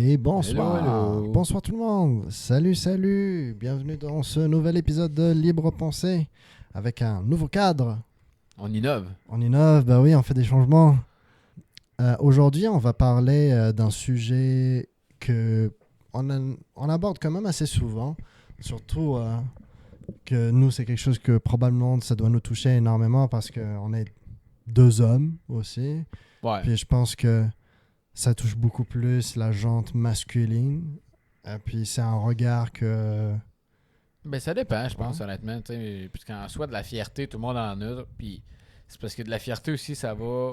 Et bonsoir, Hello, hello. bonsoir tout le monde. Salut, salut. Bienvenue dans ce nouvel épisode de Libre Pensée avec un nouveau cadre. On innove. On innove, bah oui, on fait des changements. Aujourd'hui, on va parler d'un sujet que on aborde quand même assez souvent. Surtout que nous, c'est quelque chose que probablement ça doit nous toucher énormément parce qu'on est deux hommes aussi. Ouais. Puis je pense que ça touche beaucoup plus la jante masculine. Puis c'est un regard que... Ben, ça dépend, je pense, honnêtement. Puisqu'en soi, de la fierté, tout le monde en a. Puis c'est parce que de la fierté aussi, ça va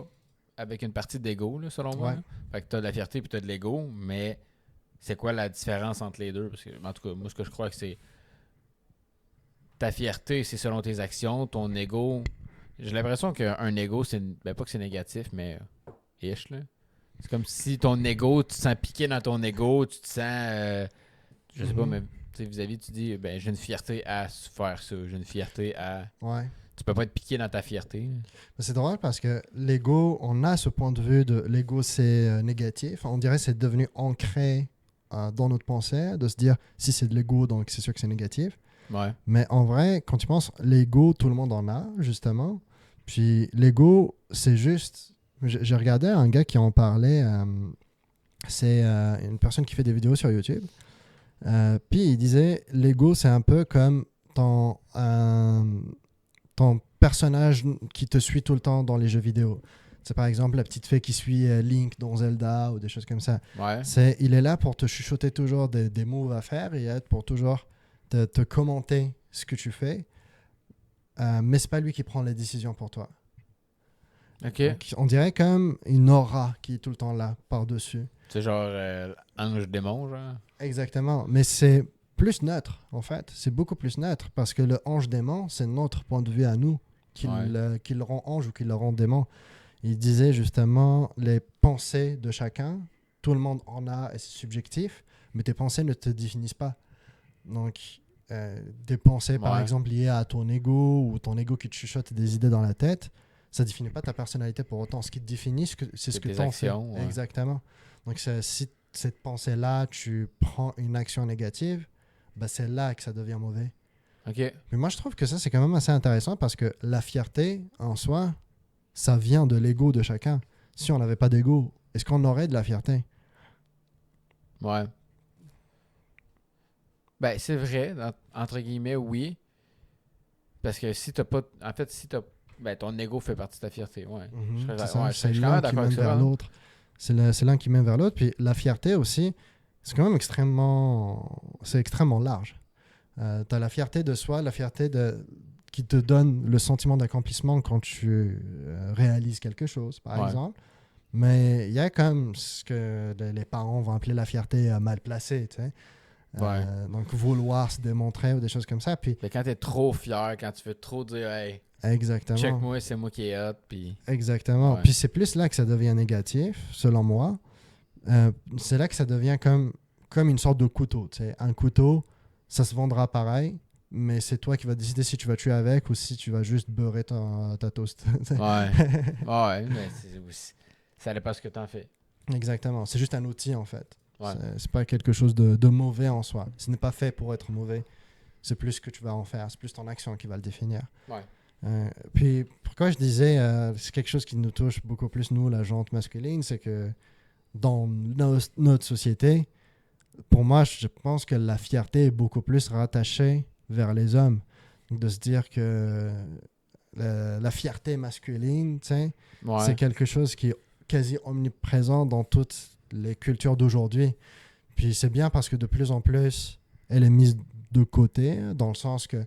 avec une partie d'ego, là, selon moi. Ouais. Là. Fait que t'as de la fierté puis t'as de l'ego, mais c'est quoi la différence entre les deux? Parce que, en tout cas, moi, ce que je crois que c'est ta fierté, c'est selon tes actions. Ton ego, j'ai l'impression qu'un ego, ben, pas que c'est négatif, mais ish, là. C'est comme si ton ego, tu te sens piqué dans ton ego, tu te sens, je sais pas, mais tu sais, vis-à-vis, tu dis, ben, j'ai une fierté à faire ça, j'ai une fierté à... Ouais. Tu peux pas être piqué dans ta fierté. Mais c'est drôle parce que l'ego, on a ce point de vue de l'ego, c'est négatif. On dirait que c'est devenu ancré dans notre pensée, de se dire, si c'est de l'ego, donc c'est sûr que c'est négatif. Ouais. Mais en vrai, quand tu penses, l'ego, tout le monde en a, justement. Puis l'ego, c'est juste... J'ai regardé un gars qui en parlait. C'est une personne qui fait des vidéos sur YouTube. Puis il disait, l'ego, c'est un peu comme ton personnage qui te suit tout le temps dans les jeux vidéo. C'est par exemple la petite fée qui suit Link dans Zelda ou des choses comme ça. Ouais. Il est là pour te chuchoter toujours des moves à faire et être pour toujours te commenter ce que tu fais. Mais c'est pas lui qui prend les décisions pour toi. OK. Donc, on dirait comme une aura qui est tout le temps là, par-dessus. C'est genre ange-démon, genre. Exactement. Mais c'est plus neutre, en fait. C'est beaucoup plus neutre parce que le ange-démon, c'est notre point de vue à nous qui le rend ange ou qui le rend démon. Il disait justement les pensées de chacun. Tout le monde en a et c'est subjectif, mais tes pensées ne te définissent pas. Donc, des pensées, par Ouais. exemple, liées à ton ego ou ton ego qui te chuchote des idées dans la tête, ça ne définit pas ta personnalité pour autant. Ce qui te définit, c'est ce que tes tu en fais. actions, ouais. Exactement. Donc, si cette pensée-là, tu prends une action négative, ben c'est là que ça devient mauvais. OK. Mais moi, je trouve que ça, c'est quand même assez intéressant parce que la fierté, en soi, ça vient de l'ego de chacun. Si on n'avait pas d'ego, est-ce qu'on aurait de la fierté? Ouais. Ben, c'est vrai, entre guillemets, oui. Parce que si t'as pas... En fait, si t'as... Ben, ton ego fait partie de ta fierté, ouais. C'est Je ça, c'est suis quand l'un même qui d'accord mène avec ça, vers par exemple. l'autre. C'est l'un qui mène vers l'autre. Puis la fierté aussi, c'est quand même c'est extrêmement large. Tu as la fierté de soi, la fierté qui te donne le sentiment d'accomplissement quand tu réalises quelque chose, par Ouais. exemple. Mais il y a quand même ce que les parents vont appeler la fierté mal placée, tu sais. Ouais. Donc vouloir se démontrer ou des choses comme ça. Puis Mais quand t'es trop fier, quand tu veux trop dire, hey, exactement. check-moi, c'est moi qui est hot, puis... Exactement. Ouais. Puis c'est plus là que ça devient négatif, selon moi. C'est là que ça devient comme une sorte de couteau. Tu sais. Un couteau, ça se vendra pareil, mais c'est toi qui vas décider si tu vas tuer avec ou si tu vas juste beurrer ta toast. Ouais. Ouais, mais ça dépend ce que t'en fais. Exactement. C'est juste un outil, en fait. Ouais. C'est pas quelque chose de mauvais en soi. Ce n'est pas fait pour être mauvais. C'est plus ce que tu vas en faire. C'est plus ton action qui va le définir. Ouais. Puis pourquoi je disais c'est quelque chose qui nous touche beaucoup plus, nous, la jante masculine, c'est que dans notre société, pour moi, je pense que la fierté est beaucoup plus rattachée vers les hommes. Donc, de se dire que la fierté masculine, tu sais, Ouais. c'est quelque chose qui est quasi omniprésent dans toutes les cultures d'aujourd'hui. Puis c'est bien parce que de plus en plus, elle est mise de côté, dans le sens que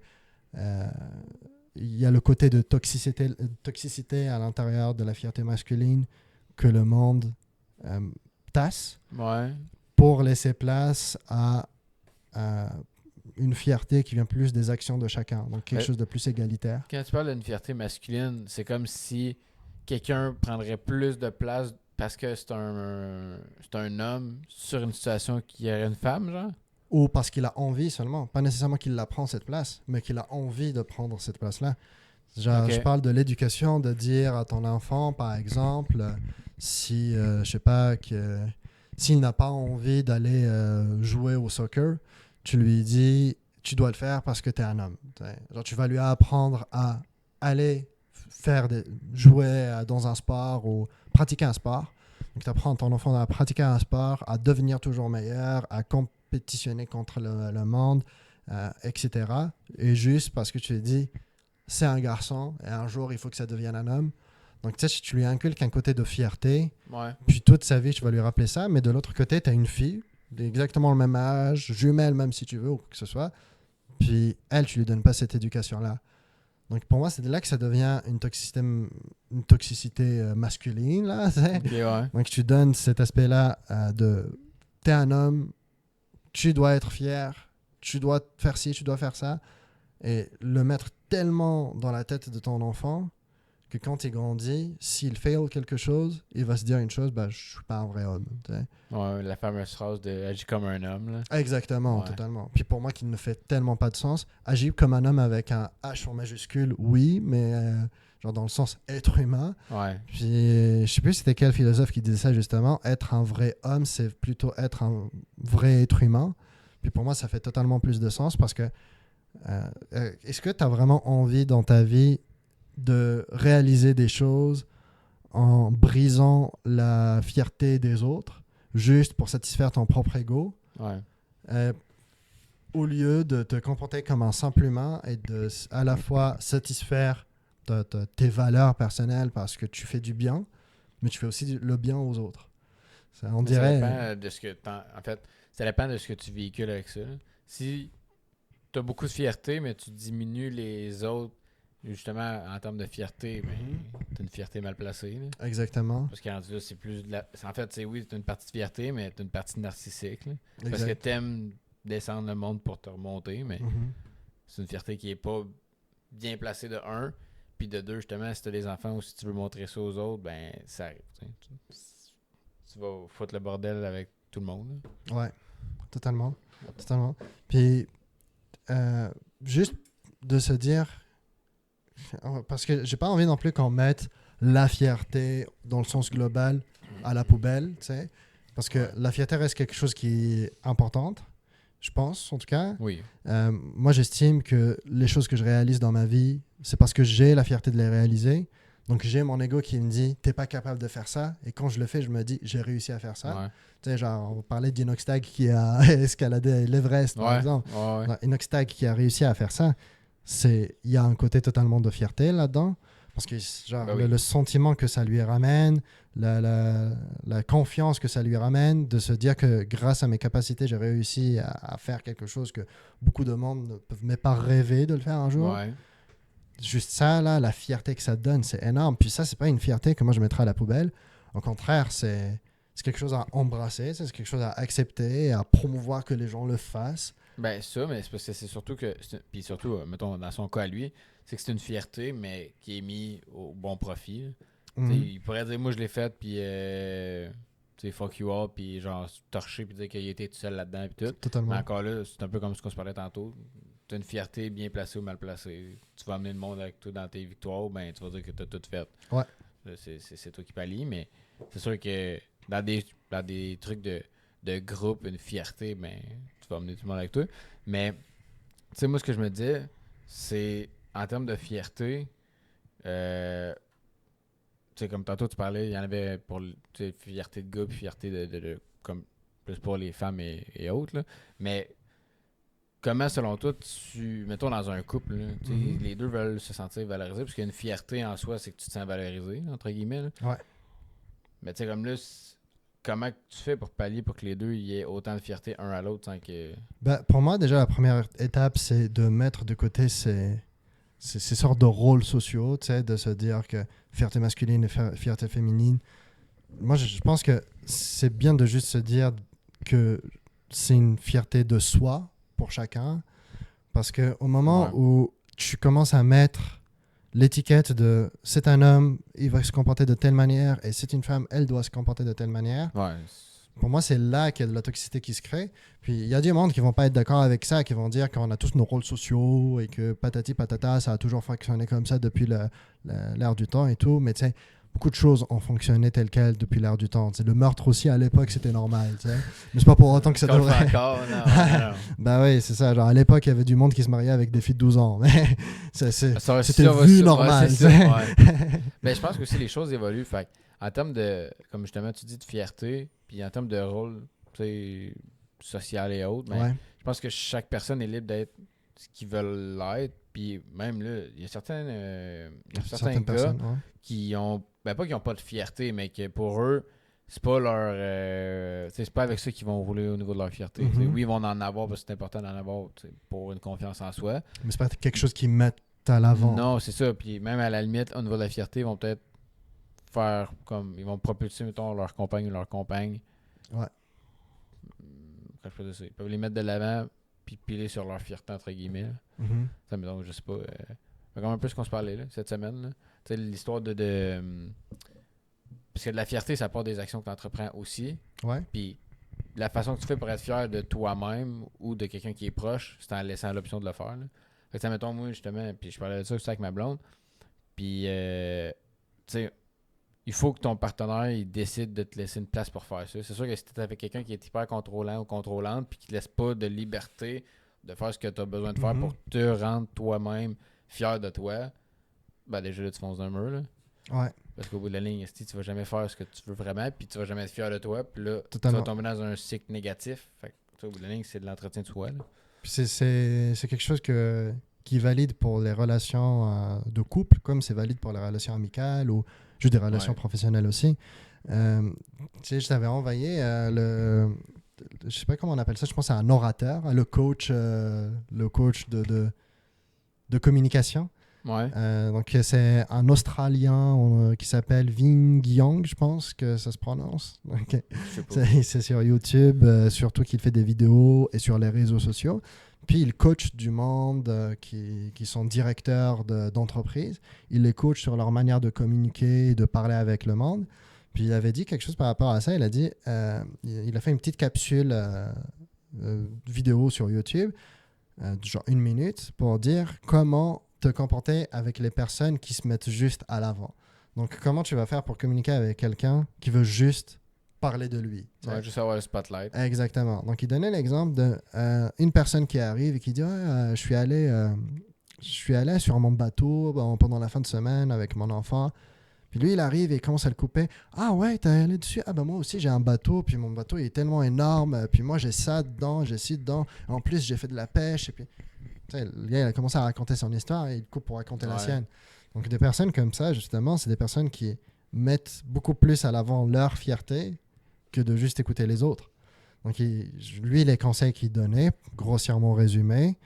il y a le côté de toxicité à l'intérieur de la fierté masculine que le monde tasse Ouais. pour laisser place à une fierté qui vient plus des actions de chacun, donc quelque chose de plus égalitaire. Quand tu parles d'une fierté masculine, c'est comme si quelqu'un prendrait plus de place parce que c'est un homme sur une situation qui aurait une femme, genre? Ou parce qu'il a envie seulement, pas nécessairement qu'il la prend cette place, mais qu'il a envie de prendre cette place-là. Genre, Ok. je parle de l'éducation, de dire à ton enfant, par exemple, si, je sais pas, que S'il n'a pas envie d'aller jouer au soccer, tu lui dis tu dois le faire parce que tu es un homme. Genre, tu vas lui apprendre à aller jouer dans un sport ou pratiquer un sport. Donc, tu apprends ton enfant à pratiquer un sport, à devenir toujours meilleur, à compétitionner contre le monde, etc. Et juste parce que tu lui dis c'est un garçon et un jour il faut que ça devienne un homme. Donc, tu sais, si tu lui inculques un côté de fierté, puis toute sa vie, tu vas lui rappeler ça, mais de l'autre côté, tu as une fille, exactement le même âge, jumelle même si tu veux, ou quoi que ce soit, puis elle, tu lui donnes pas cette éducation-là. Donc, pour moi, c'est de là que ça devient une toxicité masculine, là, Okay, Donc, tu donnes cet aspect-là de t'es un homme, tu dois être fier, tu dois faire ci, tu dois faire ça, et le mettre tellement dans la tête de ton enfant que quand il grandit, s'il fail quelque chose, il va se dire une chose, je suis pas un vrai homme. Ouais, la fameuse phrase de agis comme un homme. Là. Exactement, totalement. Puis pour moi, qui ne fait tellement pas de sens, agir comme un homme avec un H en majuscule, oui, mais genre dans le sens être humain. Ouais. Puis je sais plus c'était quel philosophe qui disait ça justement, être un vrai homme, c'est plutôt être un vrai être humain. Puis pour moi, ça fait totalement plus de sens parce que est-ce que tu as vraiment envie dans ta vie de réaliser des choses en brisant la fierté des autres, juste pour satisfaire ton propre ego, au lieu de te comporter comme un simple humain et de à la fois satisfaire tes valeurs personnelles parce que tu fais du bien, mais tu fais aussi le bien aux autres. Ça dépend de ce que en fait, ça dépend de ce que tu véhicules avec ça. Si tu as beaucoup de fierté, mais tu diminues les autres, justement, en termes de fierté, t'as une fierté mal placée. Là. Exactement. Parce qu'en là, c'est plus de la... En fait, c'est oui, t'as une partie de fierté, mais t'as une partie narcissique. Là. Parce que t'aimes descendre le monde pour te remonter, mais c'est une fierté qui est pas bien placée de un. Puis de deux, justement, si t'as des enfants ou si tu veux montrer ça aux autres, ben ça arrive. Tu vas foutre le bordel avec tout le monde. Là. Ouais, totalement. Puis, juste de se dire... Parce que j'ai pas envie non plus qu'on mette la fierté dans le sens global à la poubelle, tu sais. Parce que la fierté reste quelque chose qui est importante, je pense, en tout cas. Oui. Moi, j'estime que les choses que je réalise dans ma vie, c'est parce que j'ai la fierté de les réaliser. Donc, j'ai mon ego qui me dit, t'es pas capable de faire ça. Et quand je le fais, je me dis, j'ai réussi à faire ça. Tu sais, genre, on parlait d'Inoxtag qui a escaladé l'Everest, par exemple. Inoxtag qui a réussi à faire ça. Il y a un côté totalement de fierté là-dedans parce que genre, le sentiment que ça lui ramène, la confiance que ça lui ramène, de se dire que grâce à mes capacités, j'ai réussi à faire quelque chose que beaucoup de monde ne peuvent même pas rêver de le faire un jour. Juste ça, là, la fierté que ça donne, c'est énorme. Puis ça, c'est pas une fierté que moi je mettrais à la poubelle. Au contraire, c'est quelque chose à embrasser, c'est quelque chose à accepter, à promouvoir que les gens le fassent. Ben ça, mais c'est parce que c'est surtout que... Puis surtout, mettons, dans son cas à lui, c'est que c'est une fierté, mais qui est mise au bon profit. Il pourrait dire, moi je l'ai fait, puis fuck you all, puis genre torcher, puis dire qu'il était tout seul là-dedans, puis tout. Totalement. Mais encore là, c'est un peu comme ce qu'on se parlait tantôt. T'as une fierté bien placée ou mal placée. Tu vas amener le monde avec toi dans tes victoires, ben tu vas dire que t'as tout fait. Ouais. C'est toi qui pallies, mais c'est sûr que dans des trucs de groupe, une fierté, ben tu vas amener tout le monde avec toi. Mais, tu sais, moi, ce que je me dis, c'est, en termes de fierté, tu sais, comme tantôt, tu parlais, il y en avait pour, fierté de gars, puis fierté de comme, plus pour les femmes et autres, là. Mais, comment, selon toi, mettons dans un couple, là, les deux veulent se sentir valorisés, parce qu'il y a une fierté en soi, c'est que tu te sens valorisé, entre guillemets, là. Ouais. Mais, tu sais, comme là, comment tu fais pour pallier pour que les deux y aient autant de fierté un à l'autre sans que... Pour moi, déjà, la première étape, c'est de mettre de côté ces sortes de rôles sociaux, tu sais, de se dire que fierté masculine et fierté féminine. Moi, je pense que c'est bien de juste se dire que c'est une fierté de soi pour chacun. Parce qu'au moment où tu commences à mettre l'étiquette de c'est un homme, il va se comporter de telle manière, et c'est une femme, elle doit se comporter de telle manière. Pour moi, c'est là qu'il y a de la toxicité qui se crée. Puis il y a du monde qui vont pas être d'accord avec ça, qui vont dire qu'on a tous nos rôles sociaux et que patati patata, ça a toujours fonctionné comme ça depuis l'ère du temps et tout. Mais tu sais, beaucoup de choses ont fonctionné telles quelles depuis l'ère du temps. Le meurtre aussi, à l'époque, c'était normal. Mais c'est pas pour autant que ça devrait... Encore, non. Bah oui, c'est ça. Genre, à l'époque, il y avait du monde qui se mariait avec des filles de 12 ans. Mais c'était va vu sur- normal. c'est ça, ouais. Mais je pense que aussi les choses évoluent. Fait en termes de, comme justement tu dis, de fierté, puis en termes de rôle social et autres, mais Ouais. je pense que chaque personne est libre d'être ce qu'ils veulent l'être. Puis même là, il y a certains Certaines gars personnes, ouais. qui ont, ben pas qui ont pas de fierté, mais que pour eux, c'est pas leur. C'est pas avec ça qu'ils vont rouler au niveau de leur fierté. Mhm. Oui, ils vont en avoir parce que c'est important d'en avoir pour une confiance en soi. Mais c'est pas quelque chose qu'ils mettent à l'avant. Non, c'est ça. Puis même à la limite, au niveau de la fierté, ils vont peut-être faire comme. Ils vont propulser, mettons, leur compagne ou leur compagne. Ouais. Quand je peux dire ça, ils peuvent les mettre de l'avant puis piler sur leur fierté, entre guillemets. Là. Mhm. Ça, mettons, je sais pas. Comme un peu ce qu'on se parlait là, cette semaine. Là. Tu sais, l'histoire parce que de la fierté, ça part des actions que tu entreprends aussi. Ouais. Puis la façon que tu fais pour être fier de toi-même ou de quelqu'un qui est proche, c'est en laissant l'option de le faire. Là. Fait que ça, mettons, moi, justement, puis je parlais de ça aussi avec ma blonde. Puis, tu sais, il faut que ton partenaire il décide de te laisser une place pour faire ça. C'est sûr que si tu es avec quelqu'un qui est hyper contrôlant ou contrôlante, puis qui te laisse pas de liberté de faire ce que tu as besoin de faire pour te rendre toi-même fier de toi, ben déjà là, tu fonces d'un mur. Là. Ouais. Parce qu'au bout de la ligne, tu vas jamais faire ce que tu veux vraiment, puis tu vas jamais être fier de toi, puis là, Totalement. tu vas tomber dans un cycle négatif. Fait que, au bout de la ligne, c'est de l'entretien de soi. Là. Puis c'est quelque chose qui est valide pour les relations de couple, comme c'est valide pour les relations amicales ou juste des relations professionnelles aussi. Tu sais, je t'avais envoyé je sais pas comment on appelle ça, je pense à un orateur, le coach de communication. Ouais. Donc c'est un Australien qui s'appelle Ving Yang, je pense que ça se prononce. Donc, Je sais pas. c'est sur YouTube, surtout qu'il fait des vidéos et sur les réseaux sociaux. Puis il coach du monde qui sont directeurs d'entreprise. Il les coach sur leur manière de communiquer et de parler avec le monde. Puis il avait dit quelque chose par rapport à ça. Il a dit, il a fait une petite capsule vidéo sur YouTube, genre 1 minute, pour dire comment te comporter avec les personnes qui se mettent juste à l'avant. Donc, comment tu vas faire pour communiquer avec quelqu'un qui veut juste parler de lui? Ouais, juste avoir le spotlight. Exactement. Donc, il donnait l'exemple d'une personne qui arrive et qui dit je suis allé sur mon bateau pendant la fin de semaine avec mon enfant. Puis lui, il arrive et il commence à le couper. Ah ouais, t'es allé dessus? Ah ben moi aussi, j'ai un bateau. Puis mon bateau, il est tellement énorme. Puis moi, j'ai ça dedans, j'ai ci dedans. En plus, j'ai fait de la pêche. Et puis, le gars, il a commencé à raconter son histoire et il coupe pour raconter la sienne. Donc, des personnes comme ça, justement, c'est des personnes qui mettent beaucoup plus à l'avant leur fierté que de juste écouter les autres. Donc, lui, les conseils qu'il donnait, grossièrement résumé,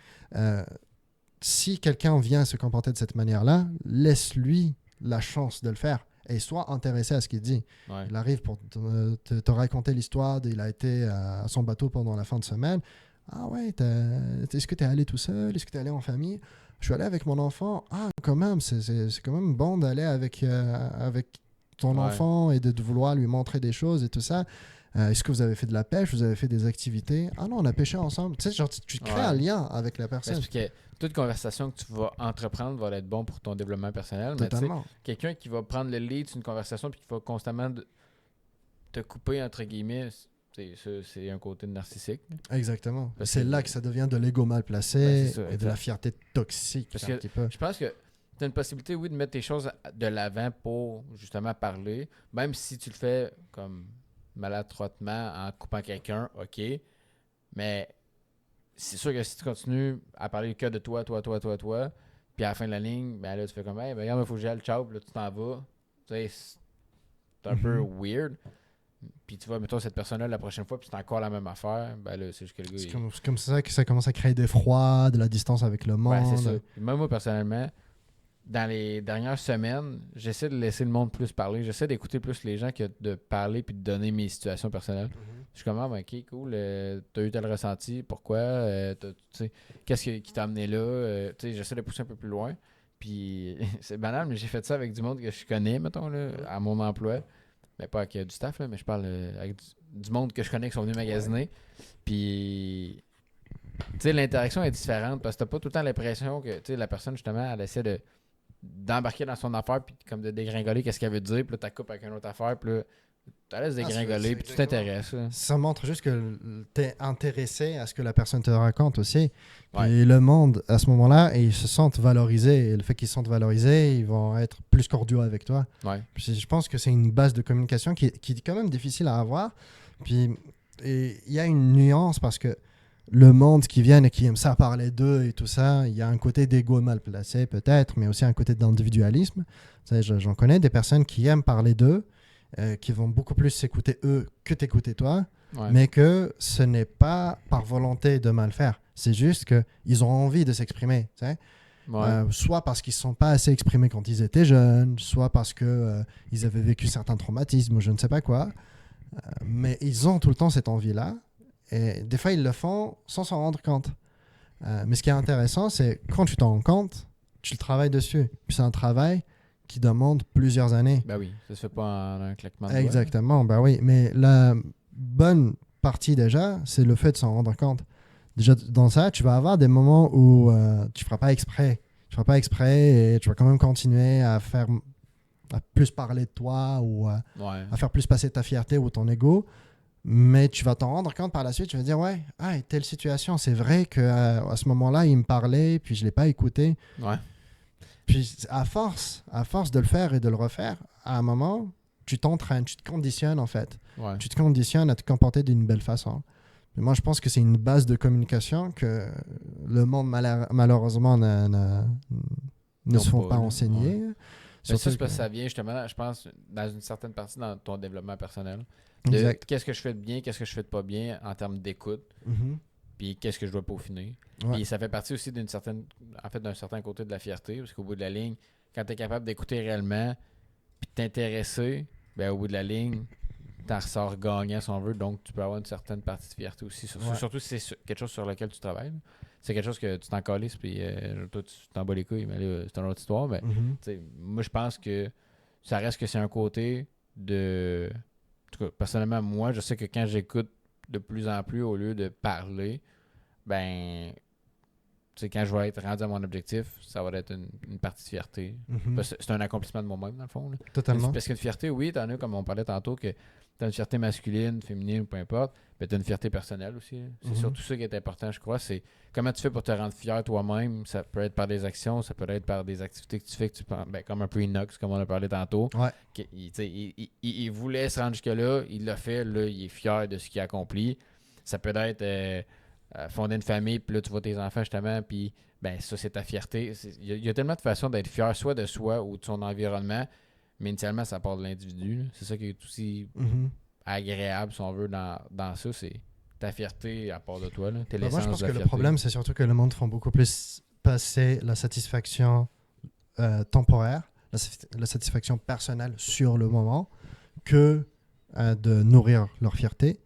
si quelqu'un vient se comporter de cette manière-là, laisse-lui la chance de le faire et sois intéressé à ce qu'il dit. Ouais. Il arrive pour te raconter l'histoire. Il a été à son bateau pendant la fin de semaine. Ah ouais, est-ce que tu es allé tout seul? Est-ce que tu es allé en famille? Je suis allé avec mon enfant. Ah, quand même, c'est quand même bon d'aller avec ton enfant et de vouloir lui montrer des choses et tout ça. Est-ce que vous avez fait de la pêche? Vous avez fait des activités? Ah non, on a pêché ensemble. Tu sais, genre, tu crées un lien avec la personne. Parce que toute conversation que tu vas entreprendre va être bon pour ton développement personnel. Totalement. Mais quelqu'un qui va prendre le lead sur une conversation puis qui va constamment te couper, entre guillemets, c'est un côté narcissique. Exactement. C'est là que ça devient de l'ego mal placé et de la fierté toxique. Parce que je pense que tu as une possibilité, oui, de mettre tes choses de l'avant pour justement parler, même si tu le fais comme maladroitement en coupant quelqu'un, ok, mais c'est sûr que si tu continues à parler que de toi, puis à la fin de la ligne, ben là, tu fais comme, hey, ben regarde, il faut que j'aille, ciao, puis là, tu t'en vas. Tu sais, c'est un peu weird. Puis tu vois, mettons cette personne-là la prochaine fois, puis c'est encore la même affaire, ben là, c'est juste que le gars. C'est comme ça que ça commence à créer des froids, de la distance avec le monde. Ben, c'est ça. Même moi, personnellement, dans les dernières semaines, j'essaie de laisser le monde plus parler. J'essaie d'écouter plus les gens que de parler puis de donner mes situations personnelles. Je suis comme, ah, ben, ok, cool, t'as eu tel ressenti, pourquoi, qu'est-ce qui t'a amené là, j'essaie de pousser un peu plus loin. Puis c'est banal, mais j'ai fait ça avec du monde que je connais, mettons, là, à mon emploi. Mais pas avec du staff, là, mais je parle avec du monde que je connais qui sont venus magasiner. Puis, tu sais, l'interaction est différente parce que t'as pas tout le temps l'impression que, tu sais, la personne, justement, elle essaie de d'embarquer dans son affaire, puis comme de dégringoler qu'est-ce qu'elle veut dire, puis là, tu coupes avec une autre affaire, puis là, tu laisses dégringoler, puis tu t'intéresses. Ça montre juste que tu es intéressé à ce que la personne te raconte aussi. Ouais. Et le monde, à ce moment-là, ils se sentent valorisés. Et le fait qu'ils se sentent valorisés, ils vont être plus cordiaux avec toi. Ouais. Puis je pense que c'est une base de communication qui est quand même difficile à avoir. Puis il y a une nuance parce que le monde qui vient et qui aime ça parler d'eux et tout ça, il y a un côté d'ego mal placé peut-être, mais aussi un côté d'individualisme. Tu sais, j'en connais des personnes qui aiment parler d'eux, qui vont beaucoup plus s'écouter eux que t'écouter toi, mais que ce n'est pas par volonté de mal faire. C'est juste qu'ils ont envie de s'exprimer. Tu sais? Soit parce qu'ils ne se sont pas assez exprimés quand ils étaient jeunes, soit parce qu'ils avaient vécu certains traumatismes ou je ne sais pas quoi. Mais ils ont tout le temps cette envie-là. Et des fois, ils le font sans s'en rendre compte. Mais ce qui est intéressant, c'est quand tu t'en rends compte, tu le travailles dessus. Puis c'est un travail qui demande plusieurs années. Ben oui, ça se fait pas en un claquement de doigts. Exactement, ben oui. Mais la bonne partie déjà, c'est le fait de s'en rendre compte. Déjà, dans ça, tu vas avoir des moments où tu ne feras pas exprès. Tu ne feras pas exprès et tu vas quand même continuer à plus parler de toi ou à faire plus passer ta fierté ou ton ego. Mais tu vas t'en rendre compte par la suite. Tu vas dire, ouais, telle situation, c'est vrai qu'à ce moment-là, il me parlait, puis je ne l'ai pas écouté. Ouais. Puis à force de le faire et de le refaire, à un moment, tu t'entraînes, tu te conditionnes en fait. Ouais. Tu te conditionnes à te comporter d'une belle façon. Mais moi, je pense que c'est une base de communication que le monde, malheureusement, ne se font pas enseigner. Ouais. Mais ça, c'est parce que ça vient justement, je pense, dans une certaine partie dans ton développement personnel. Exact. Qu'est-ce que je fais de bien, qu'est-ce que je fais de pas bien en termes d'écoute, puis qu'est-ce que je dois peaufiner. Ouais. Puis ça fait partie aussi d'un certain côté de la fierté, parce qu'au bout de la ligne, quand tu es capable d'écouter réellement, puis de t'intéresser, ben, au bout de la ligne, tu en ressors gagnant si on veut, donc tu peux avoir une certaine partie de fierté aussi, surtout si c'est quelque chose sur lequel tu travailles. C'est quelque chose que tu t'en calisses, puis toi, tu t'en bats les couilles, mais là, c'est une autre histoire. Mais moi, je pense que ça reste que c'est un côté de... En tout cas, personnellement, moi, je sais que quand j'écoute de plus en plus, au lieu de parler, ben... Tu sais, quand je vais être rendu à mon objectif, ça va être une partie de fierté. C'est un accomplissement de moi-même, dans le fond. Là. Totalement. Parce qu'une fierté, oui, t'en as, comme on parlait tantôt, que t'as une fierté masculine, féminine ou peu importe, mais t'as une fierté personnelle aussi. C'est surtout ça qui est important, je crois. C'est comment tu fais pour te rendre fier toi-même. Ça peut être par des actions, ça peut être par des activités que tu fais, comme un peu Inox, comme on a parlé tantôt. Ouais. Il voulait se rendre jusque-là, il l'a fait, là, il est fier de ce qu'il a accompli. Ça peut être... fonder une famille, puis là, tu vois tes enfants, justement, puis ben ça, c'est ta fierté. Il y a tellement de façons d'être fier, soit de soi ou de son environnement, mais initialement, ça part de l'individu. Là. C'est ça qui est aussi agréable, si on veut, dans ça, c'est ta fierté à part de toi. Là. T'es moi, je pense de la que fierté. le problème, c'est surtout que le monde font beaucoup plus passer la satisfaction temporaire, la satisfaction personnelle sur le moment, que de nourrir leur fierté.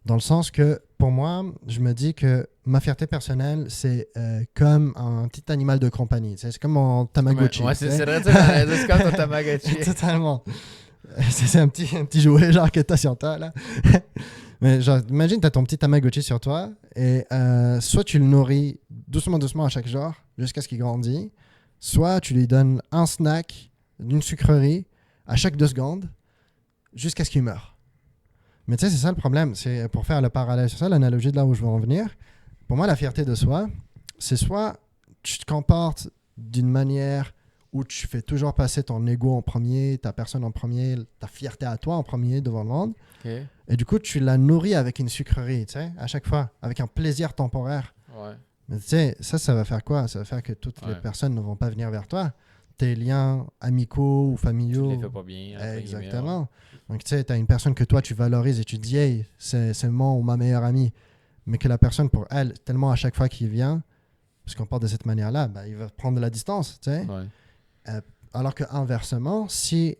Dans le sens que, pour moi, je me dis que ma fierté personnelle, c'est comme un petit animal de compagnie. C'est comme mon Tamagotchi. Ouais, c'est vrai, c'est comme ton Tamagotchi. Totalement. C'est un petit jouet genre que tu as sur toi, là. Mais genre, imagine, tu as ton petit Tamagotchi sur toi et soit tu le nourris doucement à chaque jour jusqu'à ce qu'il grandit, soit tu lui donnes un snack d'une sucrerie à chaque 2 secondes jusqu'à ce qu'il meure. Mais tu sais, c'est ça le problème. C'est pour faire le parallèle sur ça, l'analogie de là où je veux en venir. Pour moi, la fierté de soi, c'est soit tu te comportes d'une manière où tu fais toujours passer ton ego en premier, ta personne en premier, ta fierté à toi en premier devant le monde. Okay. Et du coup, tu la nourris avec une sucrerie, tu sais, à chaque fois, avec un plaisir temporaire. Ouais. Mais tu sais, ça va faire quoi? Ça va faire que toutes les personnes ne vont pas venir vers toi. Tes liens amicaux ou familiaux. Tu les fais pas bien. Exactement. Donc, tu sais, tu as une personne que toi, tu valorises et tu te dis, hey, c'est mon ou ma meilleure amie. Mais que la personne, pour elle, tellement à chaque fois qu'il vient, parce qu'on part de cette manière-là, ben, il va prendre de la distance, tu sais. Ouais. Alors que inversement, si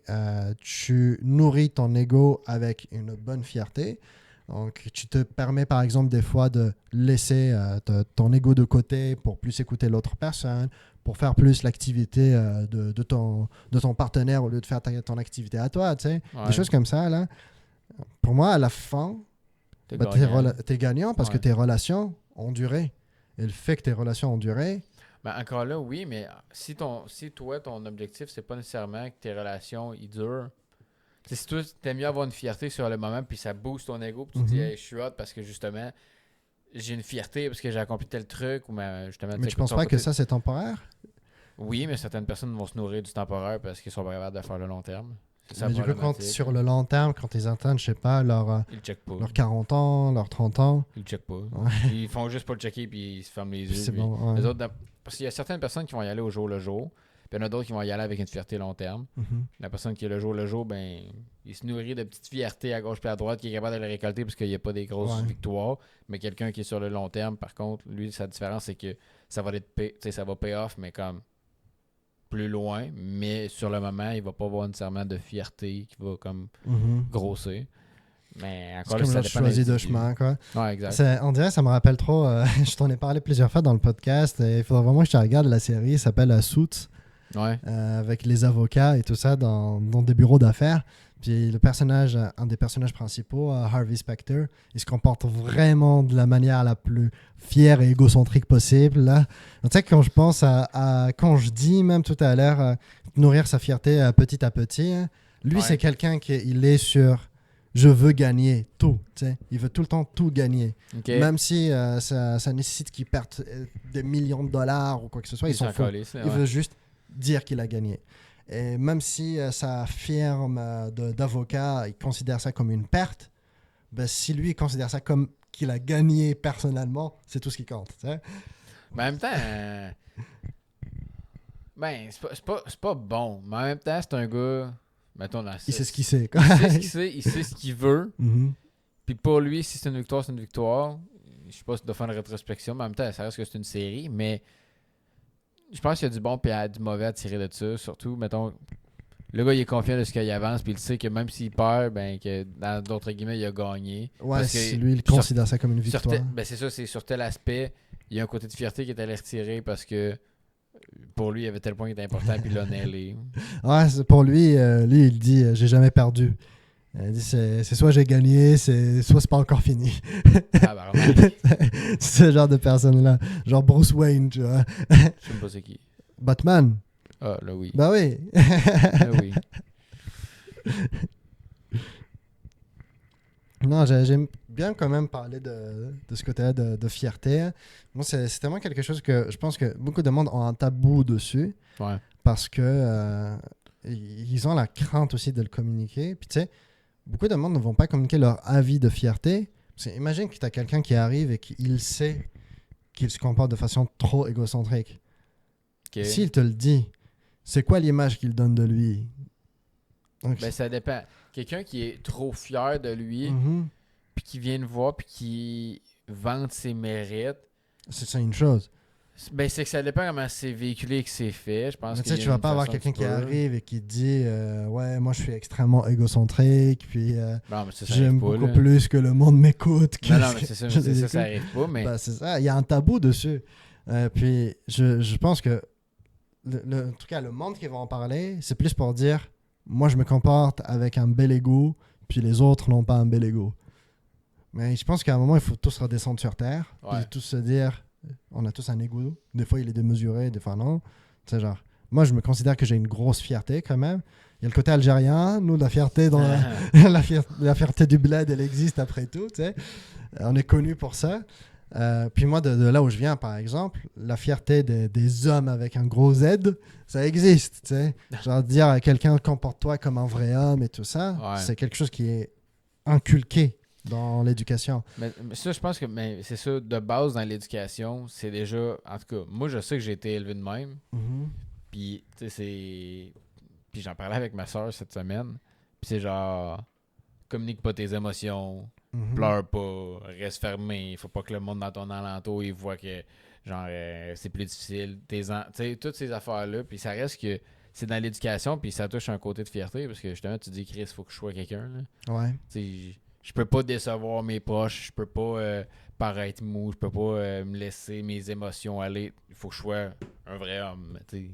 tu nourris ton ego avec une bonne fierté, donc tu te permets par exemple des fois de laisser ton ego de côté pour plus écouter l'autre personne, pour faire plus l'activité de ton partenaire au lieu de faire ton activité à toi, tu sais, des choses comme ça, là. Pour moi, à la fin, t'es gagnant parce que tes relations ont duré. Et le fait que tes relations ont duré, Ben, encore là, oui, mais si toi, ton objectif, c'est pas nécessairement que tes relations, ils durent. T'sais, si toi, t'aimes mieux avoir une fierté sur le moment, puis ça booste ton ego, puis tu te dis, hey, je suis hot parce que justement, j'ai une fierté parce que j'ai accompli tel truc, ou justement, Mais tu penses pas que ça, c'est temporaire? Oui, mais certaines personnes vont se nourrir du temporaire parce qu'ils sont pas capables de faire le long terme. C'est ça Mais la du coup, problématique. sur le long terme, quand ils atteignent, je sais pas, Ils le checkent pas. leurs 40 ans, leurs 30 ans, Ils le checkent pas. ouais. Ils font juste pas le checker, puis ils se ferment les Puis yeux. c'est Puis bon, ouais. les autres, parce qu'il y a certaines personnes qui vont y aller au jour le jour, puis il y en a d'autres qui vont y aller avec une fierté long terme. Mhm. La personne qui est le jour, ben, il se nourrit de petites fiertés à gauche et à droite, qui est capable de les récolter parce qu'il n'y a pas des grosses Ouais. victoires. Mais quelqu'un qui est sur le long terme, par contre, lui, sa différence, c'est que ça va ça va pay off, mais comme plus loin. Mais sur le moment, il va pas avoir nécessairement de fierté qui va comme Mhm. grossir. Mais C'est encore là, comme ça là, je dépend choisis de deux chemins, quoi. Ouais, exact. On dirait que ça me rappelle trop. Je t'en ai parlé plusieurs fois dans le podcast. Et il faudrait vraiment que je te regarde la série. Ça s'appelle Suits, Ouais. avec les avocats et tout ça dans des bureaux d'affaires. Puis le personnage, un des personnages principaux, Harvey Specter, il se comporte vraiment de la manière la plus fière et égocentrique possible. Là. Tu sais, quand je pense quand je dis même tout à l'heure, nourrir sa fierté petit à petit, hein, lui, Ouais. c'est quelqu'un qui il est sur je veux gagner tout. Tu sais. Il veut tout le temps tout gagner. Ok. Même si ça nécessite qu'il perde des millions de dollars ou quoi que ce soit, il s'en fout. Il veut juste dire qu'il a gagné. Et même si sa firme d'avocat, il considère ça comme une perte, ben, si lui il considère ça comme qu'il a gagné personnellement, c'est tout ce qui compte. Tu sais? Mais en même temps, ben, c'est pas bon. Mais en même temps, c'est un gars, mettons, dans Il sait ce qu'il sait. Il sait ce qu'il sait, il sait ce qu'il veut. Mhm. Puis pour lui, si c'est une victoire, c'est une victoire. Je sais pas si tu dois faire une rétrospection, mais en même temps, ça reste que c'est une série. Mais je pense qu'il y a du bon et du mauvais à tirer de ça. Surtout, mettons, le gars, il est confiant de ce qu'il avance, puis il sait que même s'il perd, ben, que dans d'autres guillemets, il a gagné. Ouais, Parce que si lui, il sur- considère ça comme une victoire. ben, c'est ça, c'est sur tel aspect, il y a un côté de fierté qui est allé retirer parce que pour lui, il y avait tel point qui était important, puis il l'a nailé. Ouais, pour lui, lui, il dit j'ai jamais perdu. Il dit c'est soit j'ai gagné, soit c'est pas encore fini. Ah, bah, vraiment. C'est ce genre de personne-là. Genre Bruce Wayne, tu vois. Je sais même pas c'est qui. Batman. Ah, là, oui. Bah oui. Là, oui. Non, j'aime bien quand même parler de ce côté-là de fierté. Moi, c'est tellement quelque chose que je pense que beaucoup de monde ont un tabou dessus Ouais. parce que ils ont la crainte aussi de le communiquer. Puis tu sais, beaucoup de monde ne vont pas communiquer leur avis de fierté. Parce que imagine que tu as quelqu'un qui arrive et qu'il sait qu'il se comporte de façon trop égocentrique. Ok. S'il te le dit, c'est quoi l'image qu'il donne de lui? Donc, Ben, ça dépend. Quelqu'un qui est trop fier de lui, mhm. puis qui vient le voir, puis qui vante ses mérites, C'est ça une chose. ben, c'est que ça dépend comment c'est véhiculé et que c'est fait. Je pense Mais que tu sais, tu vas pas avoir quelqu'un qui arrive. arrive et qui te dit ouais, moi je suis extrêmement égocentrique, puis Non, mais ça j'aime arrive pas, beaucoup là. plus que le monde m'écoute. Non, non, mais c'est ça, je c'est les ça, ça écoute. arrive pas, mais... Ben, c'est ça, il y a un tabou dessus. Puis je pense que, en tout cas, le monde qui va en parler, c'est plus pour dire moi je me comporte avec un bel ego, puis les autres n'ont pas un bel ego. Mais je pense qu'à un moment, il faut tous redescendre sur terre, Ouais. puis tous se dire on a tous un ego. Des fois, il est démesuré, des fois non. Tu sais, genre, moi, je me considère que j'ai une grosse fierté quand même. Il y a le côté algérien, nous, la fierté dans la fierté du bled, elle existe après tout. Tu sais. On est connu pour ça. Puis moi, de là où je viens, par exemple, la fierté des hommes avec un gros Z, ça existe. Tu sais. Genre dire à quelqu'un comporte-toi comme un vrai homme et tout ça, Ouais. c'est quelque chose qui est inculqué dans l'éducation. Mais ça, je pense que c'est ça, de base dans l'éducation, c'est déjà... En tout cas, moi, je sais que j'ai été élevé de même. Mhm. Puis, tu sais, c'est... Puis j'en parlais avec ma soeur cette semaine. Puis c'est genre... Communique pas tes émotions. Mhm. Pleure pas. Reste fermé. Faut pas que le monde dans ton alentour, il voit que, genre, c'est plus difficile. Tu sais, toutes ces affaires-là. Puis ça reste que... C'est dans l'éducation, puis ça touche un côté de fierté. Parce que, justement, tu dis, Chris, faut que je sois quelqu'un, là. Ouais. Tu sais, je peux pas décevoir mes proches, je peux pas paraître mou, je peux pas me laisser mes émotions aller. Il faut que je sois un vrai homme. Tu sais.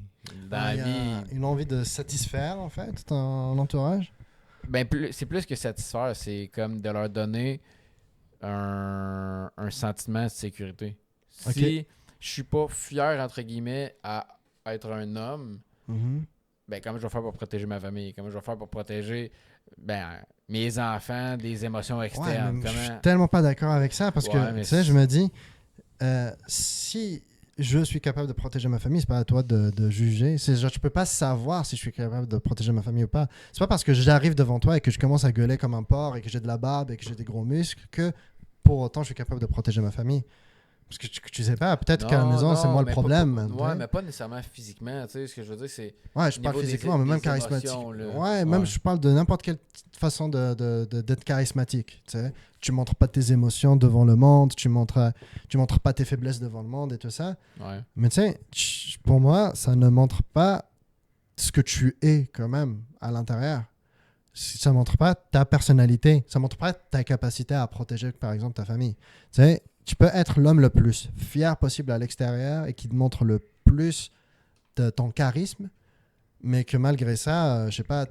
Dans la Il y a vie, une envie de satisfaire, en fait, ton entourage. ben c'est plus que satisfaire, c'est comme de leur donner un sentiment de sécurité. Si je suis pas fier, entre guillemets, à être un homme, ben comment je vais faire pour protéger ma famille? Comment je vais faire pour protéger mes enfants des émotions externes? Je suis tellement pas d'accord avec ça parce que, tu sais, je me dis, si je suis capable de protéger ma famille, c'est pas à toi de juger. C'est genre, tu peux pas savoir si je suis capable de protéger ma famille ou pas. C'est pas parce que j'arrive devant toi et que je commence à gueuler comme un porc et que j'ai de la barbe et que j'ai des gros muscles que pour autant je suis capable de protéger ma famille. Parce que tu sais pas, peut-être qu'à la maison, c'est moi le problème. Mais pas nécessairement physiquement. Tu sais, ce que je veux dire, c'est. Ouais, je parle physiquement, mais même charismatique. Même je parle de n'importe quelle façon d'être charismatique. Tu sais, tu montres pas tes émotions devant le monde, tu montres pas tes faiblesses devant le monde et tout ça. Ouais. Mais tu sais, pour moi, ça ne montre pas ce que tu es quand même à l'intérieur. Ça montre pas ta personnalité. Ça montre pas ta capacité à protéger, par exemple, ta famille. Tu sais, tu peux être l'homme le plus fier possible à l'extérieur et qui te montre le plus de ton charisme, mais que malgré ça, je sais pas,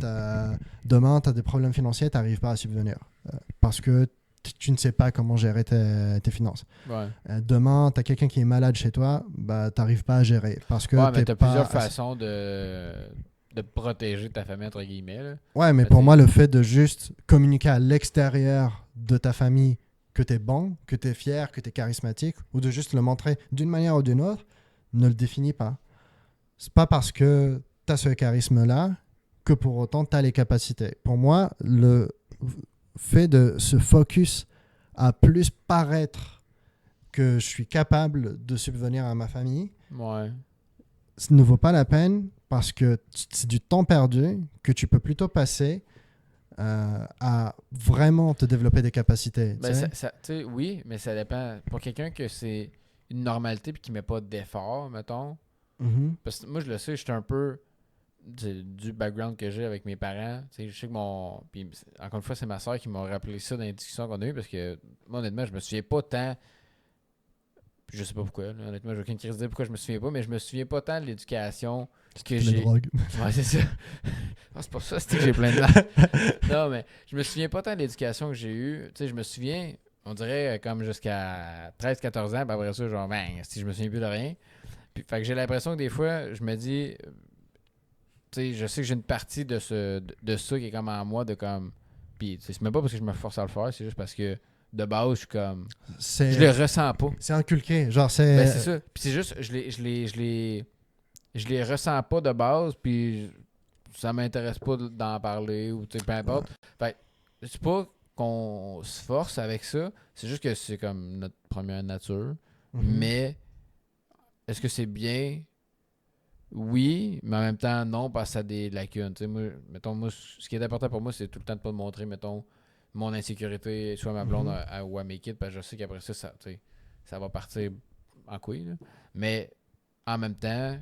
demain, tu as des problèmes financiers, tu n'arrives pas à subvenir parce que tu ne sais pas comment gérer tes finances. Ouais. Demain, tu as quelqu'un qui est malade chez toi, bah, tu n'arrives pas à gérer parce que mais tu as plusieurs façons de protéger ta famille, entre guillemets. Là. Ouais, mais pour moi, le fait de juste communiquer à l'extérieur de ta famille que tu es bon, que tu es fier, que tu es charismatique, ou de juste le montrer d'une manière ou d'une autre, ne le définit pas. C'est pas parce que tu as ce charisme-là que pour autant tu as les capacités. Pour moi, le fait de se focus à plus paraître que je suis capable de subvenir à ma famille, ça ne vaut pas la peine parce que c'est du temps perdu que tu peux plutôt passer à vraiment te développer des capacités. Oui, mais ça dépend. Pour quelqu'un que c'est une normalité et qui ne met pas d'effort, mettons. Parce que moi, je le sais, j'étais un peu du background que j'ai avec mes parents. Je sais que puis, encore une fois, c'est ma soeur qui m'a rappelé ça dans les discussions qu'on a eues parce que, moi, honnêtement, je me souviens pas tant. Je sais pas pourquoi. Là. Honnêtement, j'ai aucune crise de dire pourquoi je me souviens pas, mais je me souviens pas tant de l'éducation que j'ai. Drogue. Ouais, c'est ça. C'est pas ça, c'est que j'ai plein de larmes. Non, mais je me souviens pas tant de l'éducation que j'ai eue. Tu sais, je me souviens, on dirait comme jusqu'à 13-14 ans, puis après ça, genre, si je me souviens plus de rien. Puis, fait que j'ai l'impression que des fois, je me dis, tu sais, je sais que j'ai une partie de ça qui est comme en moi, de comme. Puis, c'est même pas parce que je me force à le faire, c'est juste parce que de base, je suis comme. Je le ressens pas. C'est inculqué. Genre, c'est. Ben, c'est ça. Puis c'est juste, je les ressens pas de base, puis ça m'intéresse pas d'en parler, ou peu importe. Fait c'est pas qu'on se force avec ça, c'est juste que c'est comme notre première nature. Mais est-ce que c'est bien? Oui, mais en même temps, non, parce que ça a des lacunes. Moi, ce qui est important pour moi, c'est tout le temps de pas me montrer, mettons, mon insécurité, soit à ma blonde ou à mes kids, parce que je sais qu'après ça va partir en couille. Là. Mais en même temps,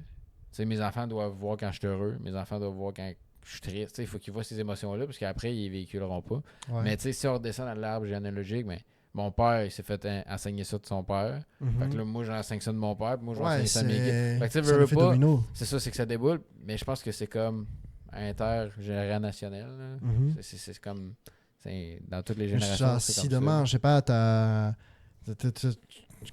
mes enfants doivent voir quand je suis heureux, mes enfants doivent voir quand je suis triste. Il faut qu'ils voient ces émotions-là, parce qu'après, ils ne véhiculeront pas. Ouais. Mais si on redescend dans l'arbre généalogique, mais mon père, il s'est fait enseigner ça de son père. Fait que là, moi, j'enseigne ça de mon père, puis moi, j'enseigne ça à mes kids. Fait que veux pas, c'est ça, c'est que ça déboule, mais je pense que c'est comme intergénérationnel. C'est comme... dans toutes les générations. Genre, si demain, je sais pas,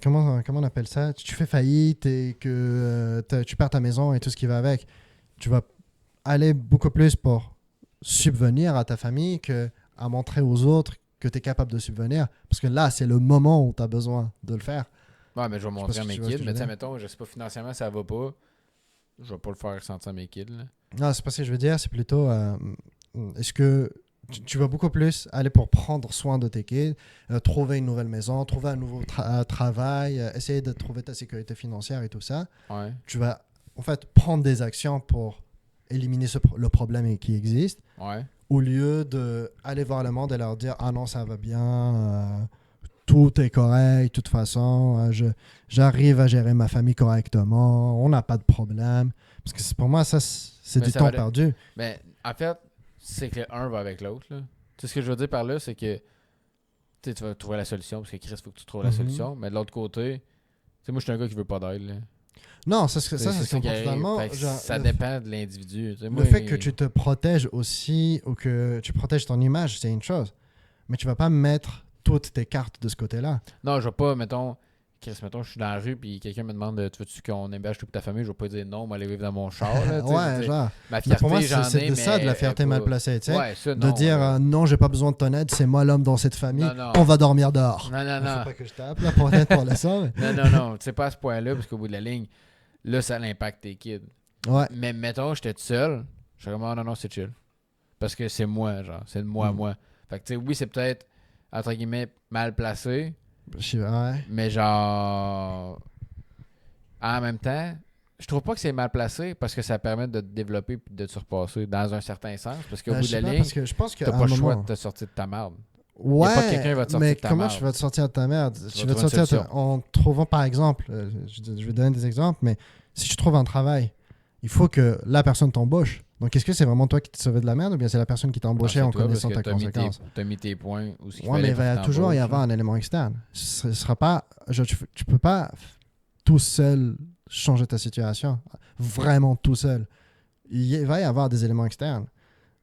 comment on appelle ça? Tu fais faillite et que tu perds ta maison et tout ce qui va avec. Tu vas aller beaucoup plus pour subvenir à ta famille qu'à montrer aux autres que tu es capable de subvenir. Parce que là, c'est le moment où tu as besoin de le faire. Ouais, mais je vais montrer à mes kids. Mais mettons, je sais pas, financièrement, ça va pas. Je vais pas le faire sentir à mes kids. Là. Non, c'est pas ce que je veux dire. C'est plutôt... est-ce que tu vas beaucoup plus aller pour prendre soin de tes kids, trouver une nouvelle maison, trouver un nouveau travail, essayer de trouver ta sécurité financière et tout ça. Ouais. Tu vas en fait prendre des actions pour éliminer le problème qui existe, au lieu d'aller voir le monde et leur dire « Ah non, ça va bien, tout est correct, de toute façon, j'arrive à gérer ma famille correctement, on n'a pas de problème. » Parce que pour moi, ça, c'est du temps perdu. Mais en fait, c'est que un va avec l'autre. Tu sais, ce que je veux dire par là, c'est que tu vas trouver la solution, parce que Chris, il faut que tu trouves la solution. Mais de l'autre côté, moi, je suis un gars qui veut pas d'aide. Là. Non, ça c'est totalement. Ça dépend de l'individu. Le fait que tu te protèges aussi, ou que tu protèges ton image, c'est une chose. Mais tu vas pas mettre toutes tes cartes de ce côté-là. Non, je vais pas, mettons, Chris, mettons, je suis dans la rue puis quelqu'un me demande tu veux-tu qu'on héberge toute ta famille, je vais pas dire non, moi aller vivre dans mon char. Là, ouais, genre. Ma Mais fierté, pour moi, j'en c'est ai, de ça, de la mais fierté mal placée, tu sais. Ouais, ça, de non, dire non, j'ai pas besoin de ton aide, c'est moi l'homme dans cette famille, Non. on va dormir dehors. Non, Faut non. pas que je tape là pour être pour le ça. Mais... Non, tu sais pas à ce point-là, parce qu'au bout de la ligne, là, ça impacte tes kids. Ouais. Mais mettons, j'étais tout seul, je suis comme, non, c'est chill. Parce que c'est moi, genre, c'est de moi à moi. Fait que, tu sais, oui, c'est peut-être, entre guillemets, mal placé, Ouais. mais genre, en même temps, je trouve pas que c'est mal placé parce que ça permet de te développer et de te surpasser dans un certain sens. Parce qu'au bout de la ligne, parce que je pense t'as pas le choix de te sortir de ta merde. Ouais, y a pas quelqu'un qui va te sortir mais de ta comment merde. tu vas te sortir de ta merde? Tu vas te trouver une sortir solution. en trouvant, par exemple, je vais donner des exemples, mais si tu trouves un travail, il faut que la personne t'embauche. Donc, est-ce que c'est vraiment toi qui te sauvais de la merde ou bien c'est la personne qui t'a embauché Non, en c'est toi, connaissant parce ta que conséquence? T'as mis tes points où ce qu'il Ouais, mais fallait il va pour toujours y t'embaucher. avoir un élément externe. Ce sera pas, tu peux pas tout seul changer ta situation. Vraiment tout seul. Il va y avoir des éléments externes.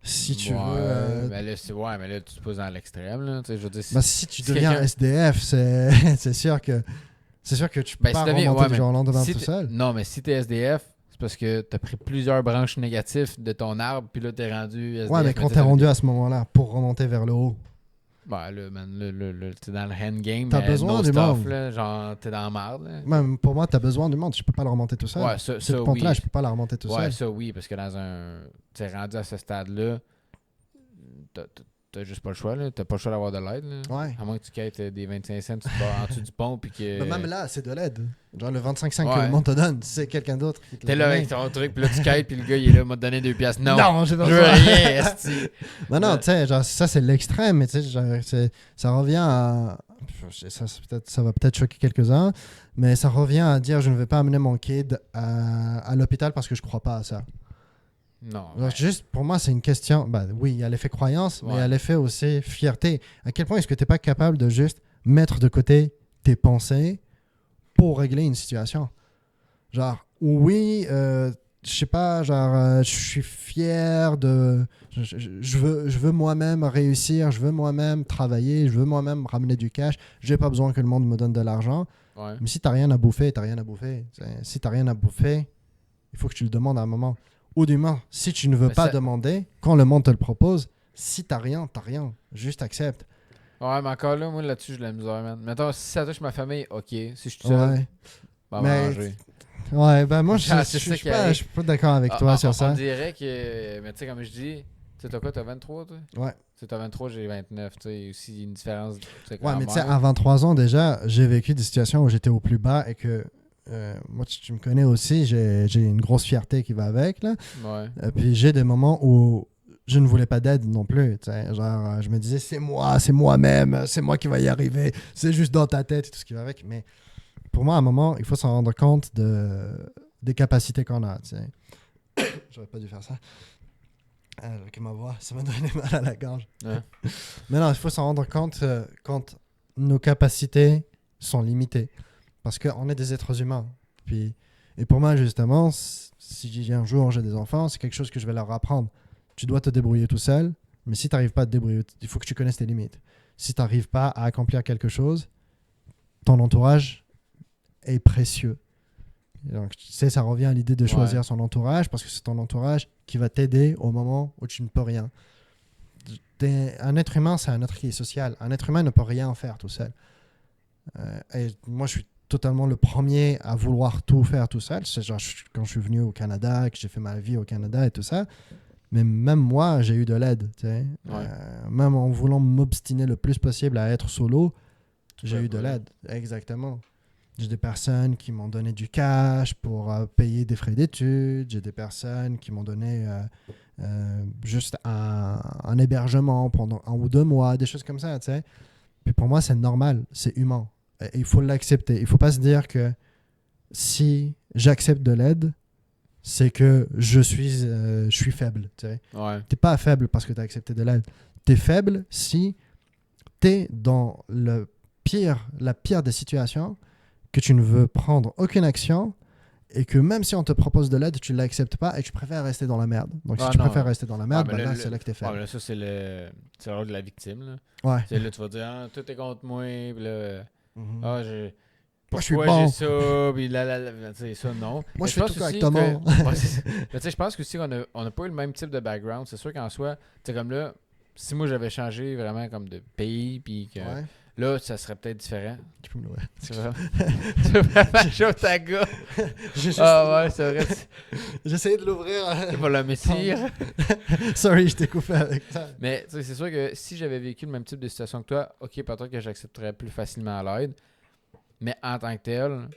Si tu veux. Mais là, tu te poses dans l'extrême. Là. Tu sais, je veux dire, Si tu si deviens quelqu'un- SDF, c'est sûr que tu peux pas remonter du jour au lendemain tout seul. Non, mais si t'es SDF, c'est parce que t'as pris plusieurs branches négatives de ton arbre, puis là, t'es rendu SDF. Ouais, mais quand t'es rendu à ce moment-là, pour remonter vers le haut, Ben là, man, t'es dans le handgame. T'as besoin no du stuff, monde. là, genre, t'es dans la marde. Là. même pour moi, t'as besoin du monde. Je peux pas le remonter tout seul. Ouais, ça Cette oui. pente-là, je peux pas la remonter tout seul. Ça oui, parce que dans un. T'es rendu à ce stade-là, t'as juste pas le choix, là. T'as pas le choix d'avoir de l'aide, là. Ouais. À moins que tu quittes des 25 cents, tu te bats en dessous du pont, puis que. Mais même là, c'est de l'aide. Genre le 25 que Ouais. le monde te donne, c'est quelqu'un d'autre qui te T'es l'a là donné. avec ton truc, puis là, tu quittes, puis le gars, il est là, m'a donné 2 piastres. Non, Non, j'ai je pas veux besoin. rien, esti. Non, tu sais, genre, ça c'est l'extrême, mais tu sais, genre, ça revient à. Ça va peut-être choquer quelques-uns, mais ça revient à dire je ne vais pas amener mon kid à l'hôpital parce que je crois pas à ça. Non. Alors, juste pour moi, c'est une question. Bah, oui, il y a l'effet croyance, mais il y a l'effet aussi fierté. À quel point est-ce que tu n'es pas capable de juste mettre de côté tes pensées pour régler une situation? Genre, oui, je sais pas, genre, je suis fier de. Je veux moi-même réussir, je veux moi-même travailler, je veux moi-même ramener du cash. J'ai pas besoin que le monde me donne de l'argent. Ouais. Mais si t'as rien à bouffer, t'as rien à bouffer. Si t'as rien à bouffer, il faut que tu le demandes à un moment. Ou du moins, si tu ne veux Mais pas ça- demander, quand le monde te le propose, si t'as rien, t'as rien. Juste accepte. Ouais, mais encore là, moi, là-dessus, j'ai de la misère, man. Mettons, si ça touche ma famille, ok. Si je suis seul, Ouais. bah, Mais- manger. Ouais, ben moi, Ah, je c'est ça suis qui pas, arrive. je suis pas d'accord avec toi sur On ça. dirait que. Mais tu sais, comme je dis, tu sais, t'as quoi, t'as 23, toi? Ouais. Tu sais, t'as 23, j'ai 29, tu sais, aussi une différence. Ouais, mais tu sais, à 23 ans déjà, j'ai vécu des situations où j'étais au plus bas et que moi, tu me connais aussi, j'ai une grosse fierté qui va avec. Là. Ouais. Et puis j'ai des moments où je ne voulais pas d'aide non plus. Tu sais, genre, je me disais, c'est moi-même, c'est moi qui va y arriver, c'est juste dans ta tête et tout ce qui va avec. Mais pour moi, à un moment, il faut s'en rendre compte des capacités qu'on a. Tu sais. J'aurais pas dû faire ça. Avec ma voix, ça m'a donné mal à la gorge. Ouais. Mais non, il faut s'en rendre compte quand nos capacités sont limitées. Parce qu'on est des êtres humains. Et pour moi, justement, si un jour j'ai des enfants, c'est quelque chose que je vais leur apprendre. Tu dois te débrouiller tout seul, mais si tu n'arrives pas à te débrouiller, il faut que tu connaisses tes limites. Si tu n'arrives pas à accomplir quelque chose, ton entourage est précieux. Donc, tu sais, ça revient à l'idée de choisir son entourage parce que c'est ton entourage qui va t'aider au moment où tu ne peux rien. Un être humain, c'est un être qui est social. Un être humain ne peut rien faire tout seul. Et moi, je suis totalement le premier à vouloir tout faire tout seul. C'est genre quand je suis venu au Canada, que j'ai fait ma vie au Canada et tout ça. Mais même moi, j'ai eu de l'aide. Tu sais. Même en voulant m'obstiner le plus possible à être solo, j'ai eu de l'aide. Exactement. J'ai des personnes qui m'ont donné du cash pour payer des frais d'études. J'ai des personnes qui m'ont donné juste un hébergement pendant 1 ou 2 mois, des choses comme ça. Tu sais. Puis pour moi, c'est normal, c'est humain. Et il faut l'accepter. Il ne faut pas se dire que si j'accepte de l'aide, c'est que je suis faible. Tu n'es pas faible parce que tu as accepté de l'aide. Tu es faible si tu es dans la pire des situations, que tu ne veux prendre aucune action et que même si on te propose de l'aide, tu ne l'acceptes pas et que tu préfères rester dans la merde. Donc si tu préfères rester dans la merde, là, c'est là que tu es faible. Là, ça, c'est le rôle de la victime. Là. Ouais. Là, tu vas dire, tout est contre moi. Puis là, Moi, je suis pourquoi bon. j'ai ça, puis tu sais, ça, non. Moi, Mais je fais pense tout aussi correctement. Ouais, c'est ça. Mais tu sais, je pense que aussi on a pas eu le même type de background. C'est sûr qu'en soi, tu sais, comme là, si moi j'avais changé vraiment comme de pays, puis que Ouais. là, ça serait peut-être différent. Tu peux me l'ouvrir. Tu vois? Tu veux vraiment chaud ta gars? J'ai juste- Ah ouais, c'est vrai. J'essayais de l'ouvrir. C'est pas le messire. Sorry, je t'ai coupé avec ça. Mais tu sais, c'est sûr que si j'avais vécu le même type de situation que toi, ok, peut-être que j'accepterais plus facilement l'aide. Mais en tant que tel,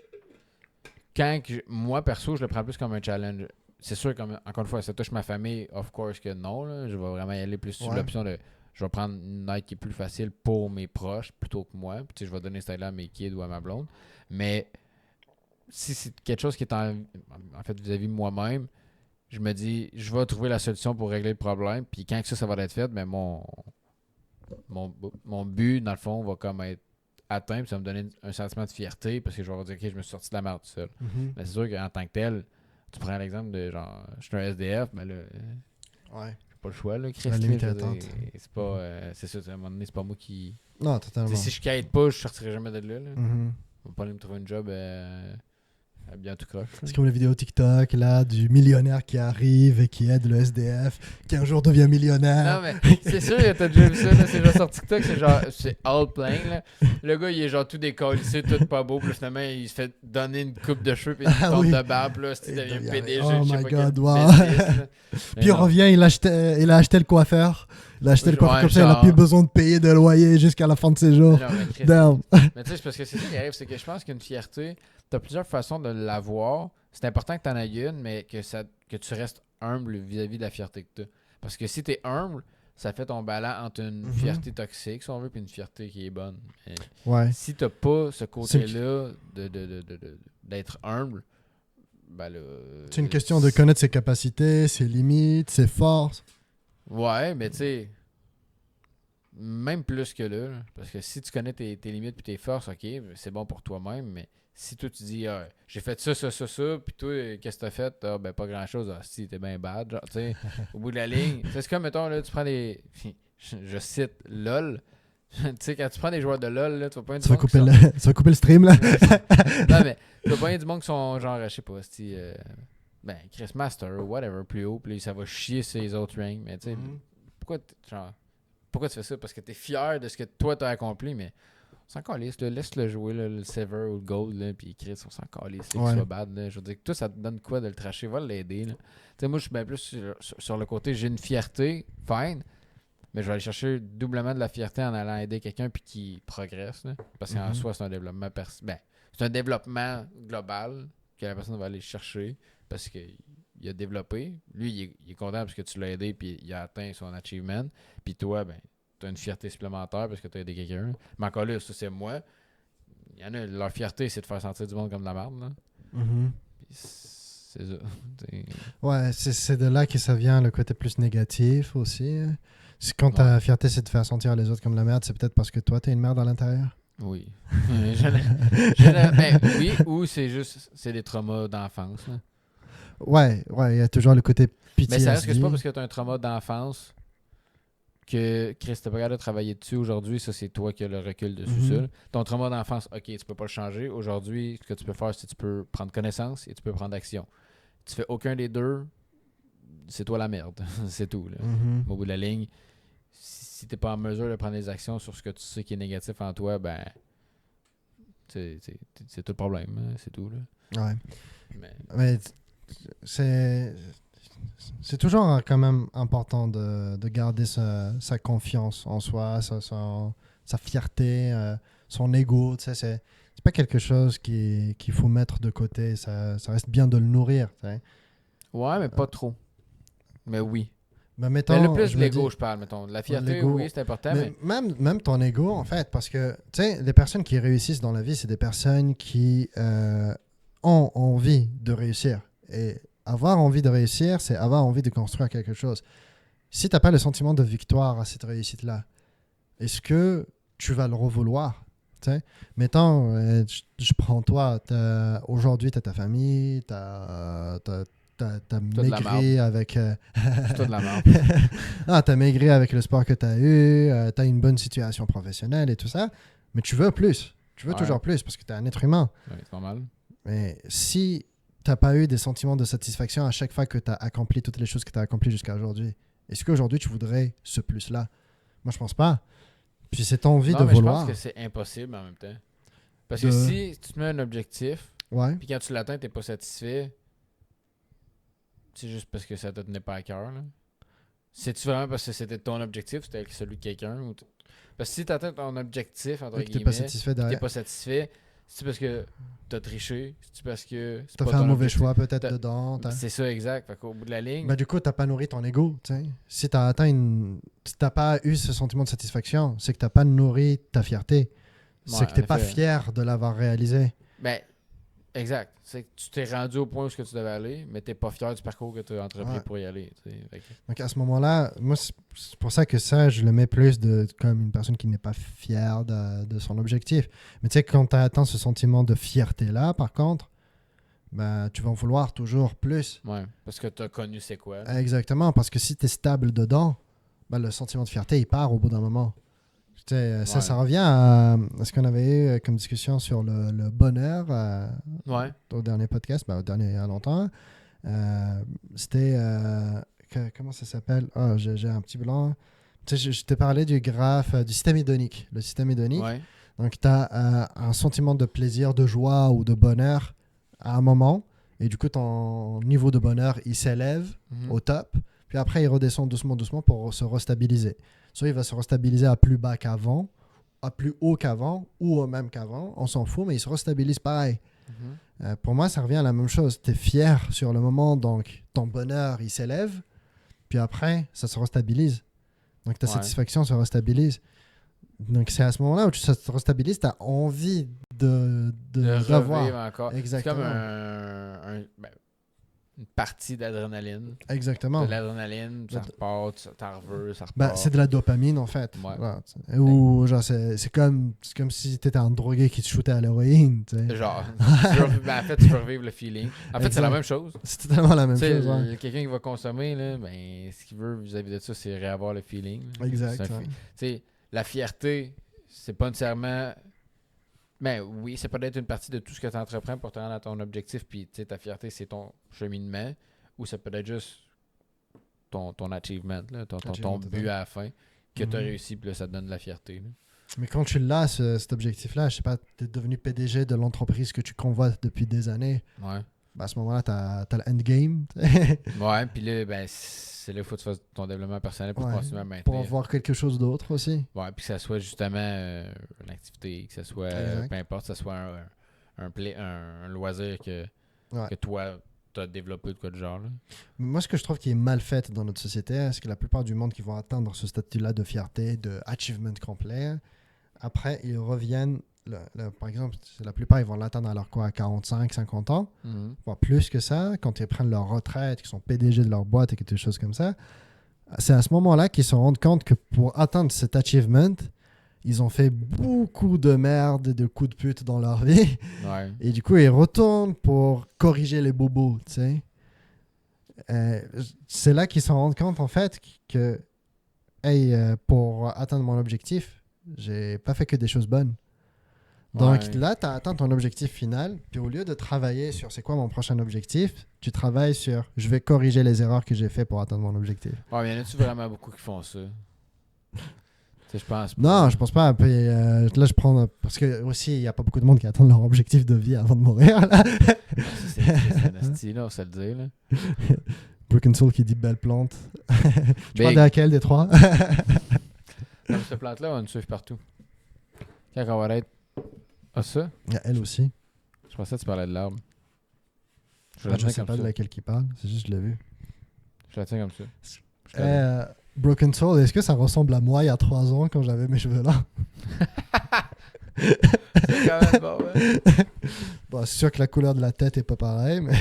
moi perso, je le prends plus comme un challenge. C'est sûr, comme encore une fois, ça touche ma famille, of course que non. Là. Je vais vraiment y aller plus sur Ouais. l'option de je vais prendre une aide qui est plus facile pour mes proches plutôt que moi. Puis, tu sais, je vais donner cette aide-là à mes kids ou à ma blonde. Mais si c'est quelque chose qui est en fait vis-à-vis de moi-même, je me dis, je vais trouver la solution pour régler le problème. Puis quand ça va être fait, ben mon but, dans le fond, va comme être atteint. Puis ça va me donner un sentiment de fierté parce que je vais me dire, OK, je me suis sorti de la merde tout seul. Mhm. Mais c'est sûr qu'en tant que tel, tu prends l'exemple de genre, je suis un SDF, mais là, Ouais. j'ai pas le choix, là, Chris. La limite là, je est veux dire, attente. c'est pas. C'est ça, à un moment donné, c'est pas moi qui. Non, totalement. Tu sais, si je quête pas, je sortirai jamais de là. Mhm. On va pas aller me trouver un job à bien tout croche. C'est comme les vidéos TikTok, là, du millionnaire qui arrive et qui aide le SDF, qui un jour devient millionnaire. Non, mais c'est sûr, t'as déjà vu ça, là, c'est genre sur TikTok, c'est genre, c'est all plein, là. Le gars, il est genre tout décollissé, tout pas beau, puis finalement, il se fait donner une coupe de cheveux, puis une Ah tombe oui. de barbe, là, il Il devient devient- PDG, oh je sais my pas God, quel wow. business, là. Mais Puis il non. revient, il a acheté le coiffeur. Il a acheté le coiffeur Ouais, comme ça, il n'a genre. plus besoin de payer de loyer jusqu'à la fin de ses jours. Non, mais Chris, Damn. mais tu sais, c'est parce que c'est ça qui arrive, c'est que je pense qu'une fierté, t'as plusieurs façons de l'avoir. C'est important que t'en aies une, mais que tu restes humble vis-à-vis de la fierté que t'as. Parce que si t'es humble, ça fait ton balance entre une Mhm. fierté toxique, si on veut, puis une fierté qui est bonne. Mais Ouais. si t'as pas ce côté-là d'être humble, ben là. C'est une question de connaître ses capacités, ses limites, ses forces. Ouais, mais tu sais. Même plus que là. Parce que si tu connais tes limites puis tes forces, ok, c'est bon pour toi-même, mais si toi tu dis j'ai fait ça, puis toi, qu'est-ce que t'as fait? Ah, ben pas grand chose, si t'es bien bad, genre, tu sais, au bout de la ligne. C'est comme, mettons, là, tu prends des. Je cite LOL. Tu sais, quand tu prends des joueurs de LOL, là, tu vas pas Tu vas couper le stream, là. Non, mais tu vas pas du monde qui sont genre, je sais pas, si ben, Chris Master ou whatever, plus haut, puis ça va chier sur les autres ranks. Mais tu sais, pourquoi tu fais ça? Parce que t'es fier de ce que toi t'as accompli, mais on s'en calisse, là. Laisse-le jouer, là, le Sever ou le Gold, là, puis Chris, on s'en calisse, là, qu'il soit bad. Là. Je veux dire que toi, ça te donne quoi de le tracher? Va l'aider. Tu sais, moi, je suis bien plus sur le côté, j'ai une fierté, fine, mais je vais aller chercher doublement de la fierté en allant aider quelqu'un puis qui progresse. Là, parce qu'en soi, c'est un développement c'est un développement global que la personne va aller chercher parce qu'il a développé. Lui, il est content parce que tu l'as aidé puis il a atteint son achievement. Puis toi, ben, tu as une fierté supplémentaire parce que tu as aidé quelqu'un. Mais encore là, ça, c'est moi. Il y en a, leur fierté, c'est de faire sentir du monde comme de la merde. Là. Mhm. Puis c'est ça. Ouais, c'est de là que ça vient le côté plus négatif aussi. C'est quand ta fierté, c'est de faire sentir les autres comme la merde, c'est peut-être parce que toi, t'es une merde à l'intérieur. Oui. Oui, ou c'est des traumas d'enfance. Là. Ouais, il y a toujours le côté pitié. Mais ça reste que c'est pas parce que tu as un trauma d'enfance que Chris, t'es pas capable de travailler dessus aujourd'hui, ça c'est toi qui as le recul dessus seul. Ton trauma d'enfance, ok, tu peux pas le changer. Aujourd'hui, ce que tu peux faire, c'est que tu peux prendre connaissance et tu peux prendre action. Tu fais aucun des deux, c'est toi la merde. C'est tout. Là. Au bout de la ligne, si t'es pas en mesure de prendre des actions sur ce que tu sais qui est négatif en toi, ben c'est tout le problème. Hein, c'est tout. Là. Ouais. Mais c'est toujours quand même important de garder sa confiance en soi, sa fierté, son ego. Tu sais, c'est pas quelque chose qu'il faut mettre de côté. Ça reste bien de le nourrir. Tu sais. Ouais, mais pas trop. Mais oui. Mais le plus de l'ego, je parle, mettons. De la fierté, oui, c'est important. Mais même ton ego, en fait, parce que, tu sais, les personnes qui réussissent dans la vie, c'est des personnes qui ont envie de réussir. Et avoir envie de réussir, c'est avoir envie de construire quelque chose. Si tu n'as pas le sentiment de victoire à cette réussite-là, est-ce que tu vas le revouloir? T'sais? Mettons, je prends toi, aujourd'hui, tu as ta famille, tu as maigri avec... C'est toi de la merde. Tu as maigri avec le sport que tu as eu, tu as une bonne situation professionnelle et tout ça, mais tu veux plus. Tu veux toujours plus parce que tu es un être humain. Ouais, c'est normal. Mais si tu n'as pas eu des sentiments de satisfaction à chaque fois que tu as accompli toutes les choses que tu as accomplies jusqu'à aujourd'hui, est-ce qu'aujourd'hui tu voudrais ce plus-là? Moi, je pense pas. Puis cette envie de mais vouloir. je pense que c'est impossible en même temps. Parce que si tu te mets un objectif, puis quand tu l'atteins, tu n'es pas satisfait, c'est juste parce que ça te tenait pas à cœur. C'est-tu vraiment parce que c'était ton objectif, c'était celui de quelqu'un? Parce que si tu atteins ton objectif, entre guillemets, t'es pas satisfait, c'est parce que t'as triché, c'est parce que t'as fait un mauvais choix peut-être dedans. C'est ça, exact. Fait qu'au bout de la ligne... du coup, t'as pas nourri ton ego. T'sais. Si t'as pas eu ce sentiment de satisfaction, c'est que t'as pas nourri ta fierté. C'est que t'es pas fier de l'avoir réalisé. Exact. C'est que tu t'es rendu au point où tu devais aller, mais t'es pas fier du parcours que tu as entrepris pour y aller. Donc à ce moment-là, moi, c'est pour ça que ça, je le mets plus comme une personne qui n'est pas fière de son objectif. Mais tu sais, quand tu as atteint ce sentiment de fierté-là, par contre, tu vas en vouloir toujours plus. Ouais, parce que tu as connu c'est quoi. Exactement, parce que si tu es stable dedans, le sentiment de fierté, il part au bout d'un moment. Ça revient à ce qu'on avait eu comme discussion sur le bonheur au dernier podcast, au dernier il y a longtemps. C'était... comment ça s'appelle? J'ai un petit blanc. Je t'ai parlé du graphe, du système hédonique. Le système hédonique. Ouais. Donc, tu as un sentiment de plaisir, de joie ou de bonheur à un moment. Et du coup, ton niveau de bonheur, il s'élève au top. Puis après, il redescend doucement pour se restabiliser. Soit il va se restabiliser à plus bas qu'avant, à plus haut qu'avant, ou au même qu'avant. On s'en fout, mais il se restabilise pareil. Pour moi, ça revient à la même chose. Tu es fier sur le moment, donc ton bonheur, il s'élève. Puis après, ça se restabilise. Donc ta satisfaction se restabilise. Donc c'est à ce moment-là où ça se restabilise, tu as envie d'avoir. Encore. Exactement. C'est comme une partie d'adrénaline. Exactement. De l'adrénaline, ça repart, t'en veux, ça repart. C'est de la dopamine en fait. Ouais. Voilà. Ou genre c'est comme si t'étais un drogué qui te shootait à l'héroïne. Genre, en fait, tu peux revivre le feeling. En fait, c'est la même chose. C'est totalement la même chose. Il y a quelqu'un qui va consommer, là, ce qu'il veut vis-à-vis de ça, c'est réavoir le feeling. Là. Exact. La fierté, c'est pas nécessairement... oui, ça peut être une partie de tout ce que tu entreprends pour te rendre à ton objectif, puis ta fierté, c'est ton cheminement, ou ça peut être juste ton achievement, là, ton but à la fin, que tu as réussi, puis là, ça te donne de la fierté. Là. Mais quand tu l'as, cet objectif-là, je sais pas, tu es devenu PDG de l'entreprise que tu convoites depuis des années. Ouais. À ce moment-là, tu as le endgame. Ouais, puis là, c'est là qu'il faut que tu fasses ton développement personnel pour continuer à maintenir. Pour voir quelque chose d'autre aussi. Ouais, puis que ça soit justement une activité, que ça soit, peu importe, que ça soit un loisir que toi, tu as développé de quoi de genre. Là. Moi, ce que je trouve qui est mal fait dans notre société, c'est que la plupart du monde qui vont atteindre ce statut-là de fierté, de achievement complet, après, ils reviennent... par exemple, la plupart, ils vont l'atteindre à 45, 50 ans, voire plus que ça, quand ils prennent leur retraite, qu'ils sont PDG de leur boîte et quelque chose comme ça. C'est à ce moment-là qu'ils se rendent compte que pour atteindre cet achievement, ils ont fait beaucoup de merde et de coups de pute dans leur vie. Ouais. Et du coup, ils retournent pour corriger les bobos, tu sais. C'est là qu'ils se rendent compte, en fait, que pour atteindre mon objectif, j'ai pas fait que des choses bonnes. Donc là, tu as atteint ton objectif final, puis au lieu de travailler sur c'est quoi mon prochain objectif, tu travailles sur je vais corriger les erreurs que j'ai fait pour atteindre mon objectif. Ouais, mais y en a-tu vraiment beaucoup qui font ça? Je pense pas. Non, je pense pas. Puis, là, je prends... Parce que aussi, il n'y a pas beaucoup de monde qui attendent leur objectif de vie avant de mourir. Là. C'est un asti, là, on se le dit. Là. Broken Soul qui dit belle plante. Tu parles de laquelle des trois? Comme cette plante-là, on nous suit partout. Quand on va être... Ah, ça? Il y a elle aussi. Je pensais que tu parlais de l'arbre. Je sais pas de laquelle qui parle. C'est juste je l'ai vu. Je la tiens comme ça. Broken Soul, est-ce que ça ressemble à moi il y a 3 ans quand j'avais mes cheveux là? C'est quand même bon, ouais. Bon, c'est sûr que la couleur de la tête est pas pareille, mais...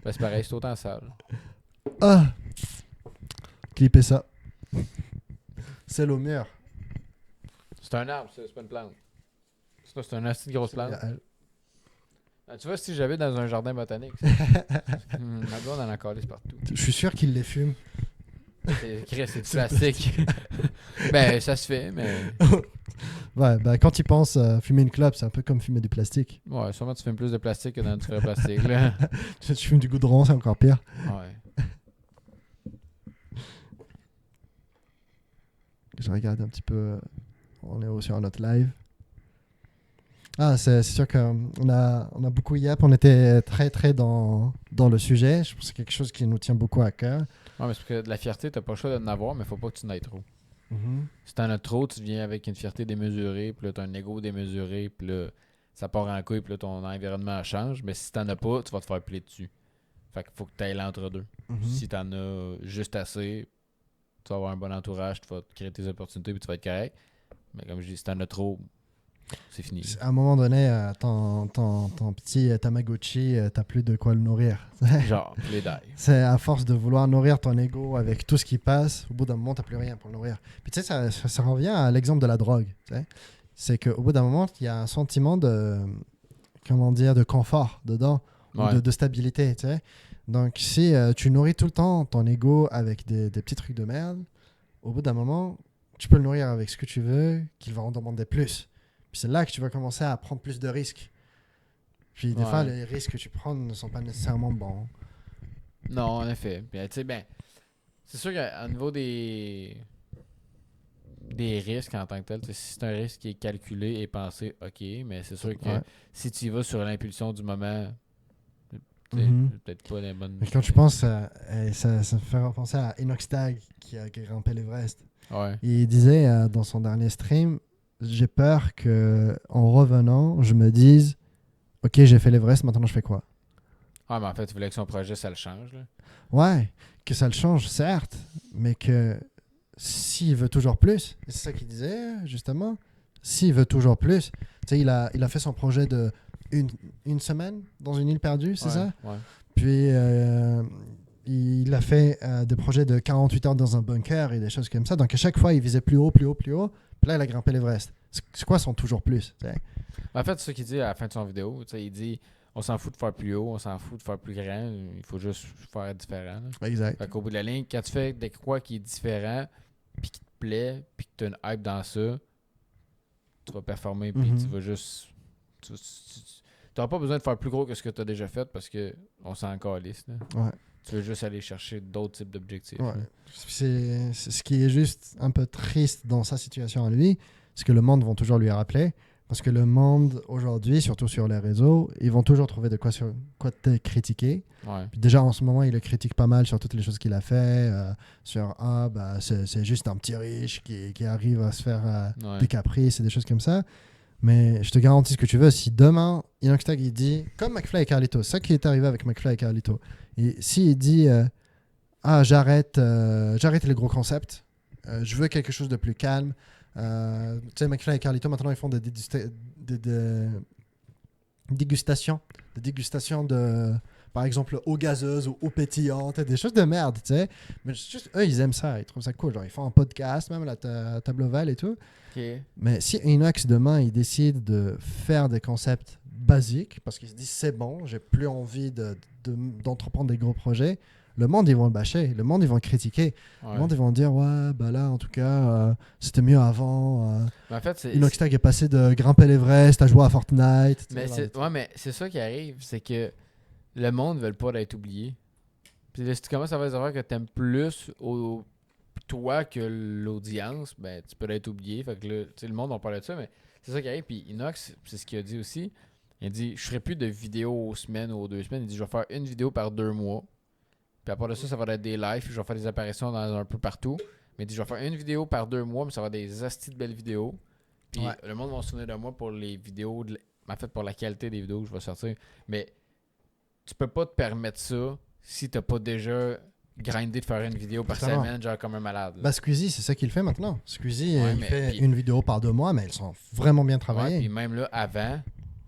C'est pareil, c'est autant sale. Ah! Clipez ça. C'est au mur. C'est un arbre, c'est pas une plante. C'est un assez de grosse plante. Tu vois, si j'habite dans un jardin botanique, ma blonde en a calé partout. Je suis sûr qu'il les fume. C'est du plastique. Ça se fait, mais... Ouais, bah quand tu penses fumer une clope, c'est un peu comme fumer du plastique. Ouais, sûrement tu fumes plus de plastique que dans du vrai plastique, là. Tu fumes du goudron, c'est encore pire. Ouais. Je regarde un petit peu. On est aussi sur notre live. Ah, c'est sûr qu'on a beaucoup yap. On était très dans le sujet. Je pense que c'est quelque chose qui nous tient beaucoup à cœur. Ouais, mais c'est parce que de la fierté, t'as pas le choix d'en avoir, mais faut pas que tu n'ailles trop. Mhm. Si t'en as trop, tu viens avec une fierté démesurée, puis là, t'as un ego démesuré, puis là, ça part en couille, puis là, ton environnement change. Mais si t'en as pas, tu vas te faire plier dessus. Fait qu'il faut que t'ailles l'entre-deux. Mhm. Si t'en as juste assez, tu vas avoir un bon entourage, tu vas te créer tes opportunités, puis tu vas être correct. Mais comme je dis, si t'en as trop, c'est fini. À un moment donné, ton petit Tamagotchi, t'as plus de quoi le nourrir. Genre, les die. C'est à force de vouloir nourrir ton ego avec tout ce qui passe, au bout d'un moment, t'as plus rien pour le nourrir. Puis tu sais, ça revient à l'exemple de la drogue. Tu sais. C'est qu'au bout d'un moment, il y a un sentiment de confort dedans, ou Ouais. de stabilité. Tu sais. Donc si tu nourris tout le temps ton ego avec des petits trucs de merde, au bout d'un moment, tu peux le nourrir avec ce que tu veux, qu'il va en demander plus. Puis c'est là que tu vas commencer à prendre plus de risques. Puis des Ouais. fois, les risques que tu prends ne sont pas nécessairement bons. Non, en effet. Puis, tu sais, ben, c'est sûr qu'au niveau des risques en tant que tel, tu sais, si c'est un risque qui est calculé et pensé, ok, mais c'est sûr que Ouais. si tu y vas sur l'impulsion du moment, tu sais, Mhm. c'est peut-être pas les bonnes. Mais quand tu penses, ça me fait repenser à Inoxtag qui a grimpé l'Everest. Ouais. Il disait dans son dernier stream, j'ai peur que en revenant, je me dise, ok, j'ai fait l'Everest, maintenant je fais quoi? Ah, mais en fait, tu voulais que son projet, ça le change, là. Ouais, que ça le change, certes, mais que s'il veut toujours plus, et c'est ça qu'il disait justement, s'il veut toujours plus, tu sais, il a fait son projet de une semaine dans une île perdue, c'est Ouais, ça? ouais. Puis il a fait des projets de 48 heures dans un bunker et des choses comme ça. Donc à chaque fois, il visait plus haut, plus haut, plus haut. Puis là, il a grimpé l'Everest. C'est quoi son toujours plus? Tu sais? En fait, c'est ça qu'il dit à la fin de son vidéo. Tu sais, il dit on s'en fout de faire plus haut, on s'en fout de faire plus grand, il faut juste faire différent. Là. Exact. Fait qu'au bout de la ligne, quand tu fais de quoi qui est différent, puis qui te plaît, puis que tu as une hype dans ça, tu vas performer, puis tu vas juste. Tu n'auras pas besoin de faire plus gros que ce que tu as déjà fait parce que on s'en calisse. Là. Ouais. Tu veux juste aller chercher d'autres types d'objectifs. Ouais. C'est ce qui est juste un peu triste dans sa situation à lui, c'est que le monde va toujours lui rappeler. Parce que le monde, aujourd'hui, surtout sur les réseaux, ils vont toujours trouver de quoi te critiquer. Ouais. Puis déjà, en ce moment, il le critique pas mal sur toutes les choses qu'il a fait. Sur, c'est juste un petit riche qui arrive à se faire des caprices et des choses comme ça. Mais je te garantis ce que tu veux. Si demain, Inoxtag, il dit, comme McFly et Carlito, c'est ça qui est arrivé avec McFly et Carlito. Et s'il dit, j'arrête les gros concepts, je veux quelque chose de plus calme. Tu sais, McFly et Carlito, maintenant, ils font des dégustations. Des dégustations de, par exemple, eau gazeuse ou eau pétillante, des choses de merde, tu sais. Mais juste, eux, ils aiment ça, ils trouvent ça cool. Genre, ils font un podcast, même à la table ovale et tout. Okay. Mais si Inox, demain, il décide de faire des concepts basiques, parce qu'il se dit, c'est bon, j'ai plus envie d'entreprendre des gros projets, le monde, ils vont le bâcher. Le monde, ils vont le critiquer. Ouais. Le monde, ils vont dire, ouais, bah là, en tout cas, c'était mieux avant. Mais en fait, Inoxtag est passé de grimper l'Everest à jouer à Fortnite. Mais c'est ça qui arrive, c'est que le monde ne veut pas être oublié. Puis là, si tu commences à faire des affaires que tu aimes plus toi que l'audience, ben tu peux être oublié. Fait que là, tu sais, le monde, on parle de ça, mais c'est ça qui arrive. Puis Inox, c'est ce qu'il a dit aussi. Il a dit, je ferai plus de vidéos aux semaines ou aux 2 semaines. Il dit, je vais faire une vidéo par 2 mois. Puis à part de ça, ça va être des lives. Je vais faire des apparitions dans un peu partout. Mais il dit, je vais faire une vidéo par 2 mois, mais ça va être des astis de belles vidéos. Puis le monde va se souvenir de moi pour les vidéos, en fait, pour la qualité des vidéos que je vais sortir. Mais tu peux pas te permettre ça si t'as pas déjà grindé de faire une vidéo par semaine, genre comme un malade. Bah, Squeezie, c'est ça qu'il fait maintenant. Squeezie, il fait une vidéo par 2 mois, mais elles sont vraiment bien travaillées. Puis même là, avant,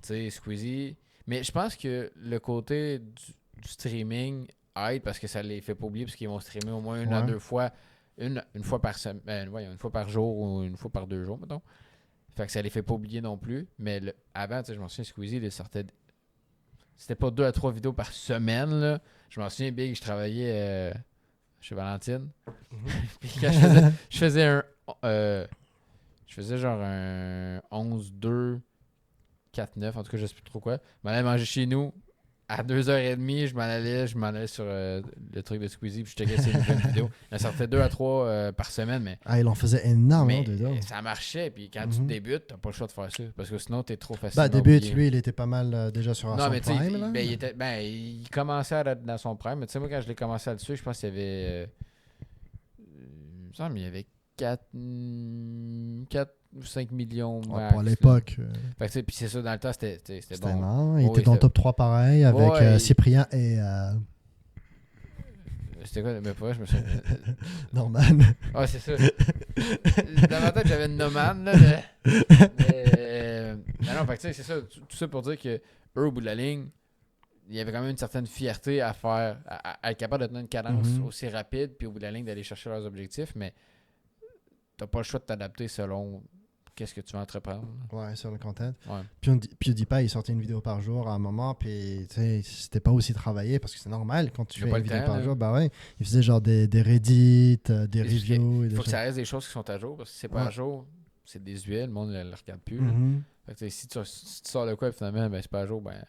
tu sais, Squeezie. Mais je pense que le côté du streaming aide parce que ça les fait pas oublier parce qu'ils vont streamer au moins une à 2 fois. Une fois par semaine, une fois par jour ou une fois par 2 jours, mettons. Fait que ça les fait pas oublier non plus. Mais avant, tu sais, je m'en souviens, Squeezie, il sortait. C'était pas 2 à 3 vidéos par semaine, là. Je m'en souviens, Big, je travaillais chez Valentine. Puis quand je faisais un. Je Je faisais genre un 11-2, 4-9, en tout cas, je sais plus trop quoi. Je m'en allais manger chez nous. À 2h30, je m'en allais sur le truc de Squeezie, puis je checkais ses nouvelles vidéos. Il en sortait 2 à 3 par semaine, mais, Ah, il en faisait énormément mais dedans. ça marchait. Puis quand tu Mhm. débutes, t'as pas le choix de faire ça. Parce que sinon, t'es trop facile Bah, à début, oublier. lui, il était pas mal déjà sur Non, son mais tu sais, prime. Là. il commençait à être dans son prime. Mais tu sais, moi, quand je l'ai commencé à le suivre, je pense qu'il y avait. Il me semble qu'il y avait 4 ou 5 millions Ouais, max. pour là. l'époque, Fait que, tu sais, puis c'est ça, dans le temps, c'était c'était bon. énorme. Il Oh, était oui, dans le c'était- top 3 pareil avec Ouais, Cyprien et C'était quoi? Mais pas vrai, je me souviens. Norman. Ah, c'est ça. Dans ma tête, j'avais une nomade, là. Mais non, fait que tu sais, c'est ça. Tout ça pour dire que eux, au bout de la ligne, il y avait quand même une certaine fierté à faire, à être capable de tenir une cadence Mhm. aussi rapide, puis au bout de la ligne, d'aller chercher leurs objectifs, mais t'as pas le choix de t'adapter selon qu'est-ce que tu veux entreprendre. Ouais, sur le content. Ouais. PewDiePie, il sortait une vidéo par jour à un moment, puis tu sais, c'était pas aussi travaillé parce que c'est normal quand tu Il y a fais pas une le vidéo temps, par là. jour. Bah ouais, il faisait genre des Reddit, des Il reviews. Et des faut que choses. ça reste des choses qui sont à jour, parce que si c'est pas Ouais. à jour, c'est désuet, le monde ne le regarde plus. Là. Mhm. Fait que, tu sais, si tu sors de quoi, et finalement, ben, c'est pas à jour, ben,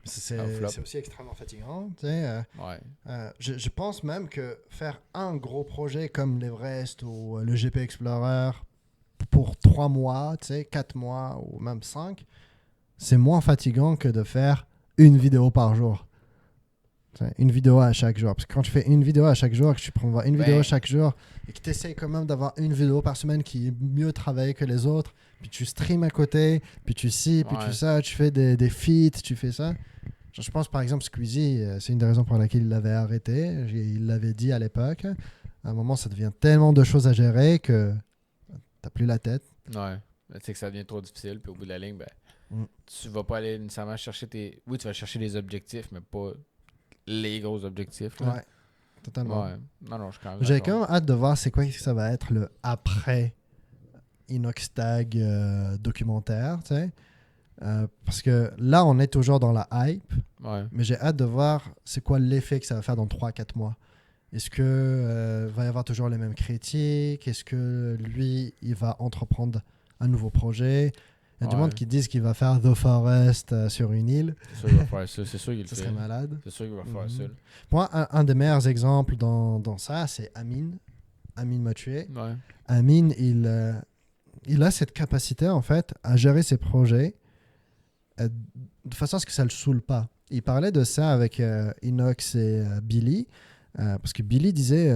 C'est un flop. c'est aussi extrêmement fatigant. Tu sais, ouais. je pense même que faire un gros projet comme l'Everest ou le GP Explorer pour 3 mois, tu sais, 4 mois ou même 5, c'est moins fatigant que de faire une vidéo par jour. Tu sais, une vidéo à chaque jour. Parce que quand tu fais une vidéo à chaque jour, que tu prends une vidéo Ben- chaque jour et que tu essayes quand même d'avoir une vidéo par semaine qui est mieux travaillée que les autres, puis tu streams à côté, puis tu ci, puis Ouais. tu ça, tu fais des feats, tu fais ça. Genre, je pense par exemple Squeezie, c'est une des raisons pour laquelle il l'avait arrêté. Il l'avait dit à l'époque. À un moment, ça devient tellement de choses à gérer que t'as plus la tête. Ouais. Ben, tu sais que ça devient trop difficile, puis au bout de la ligne, ben, Mm. tu vas pas aller nécessairement chercher tes. Oui, tu vas chercher des objectifs, mais pas les gros objectifs. Là. Ouais, totalement. Ouais. Non, je suis quand même. J'ai d'accord. quand même hâte de voir c'est quoi que ça va être le après Inoxtag documentaire, tu sais. Parce que là, on est toujours dans la hype, Ouais. mais j'ai hâte de voir c'est quoi l'effet que ça va faire dans 3-4 mois. Est-ce que va y avoir toujours les mêmes critiques? Est-ce que lui, il va entreprendre un nouveau projet? Il y a du Ouais. monde qui disent qu'il va faire The Forest sur une île. C'est sûr qu'il va faire ça. C'est sûr qu'il le Ça fait. serait malade. C'est sûr qu'il va faire Mhm. ça. là. Pour moi, un des meilleurs exemples dans ça, c'est Amine. Amine Motué. Ouais. Amine, il a cette capacité, en fait, à gérer ses projets de façon à ce que ça ne le saoule pas. Il parlait de ça avec Inox et Billy. Parce que Billy disait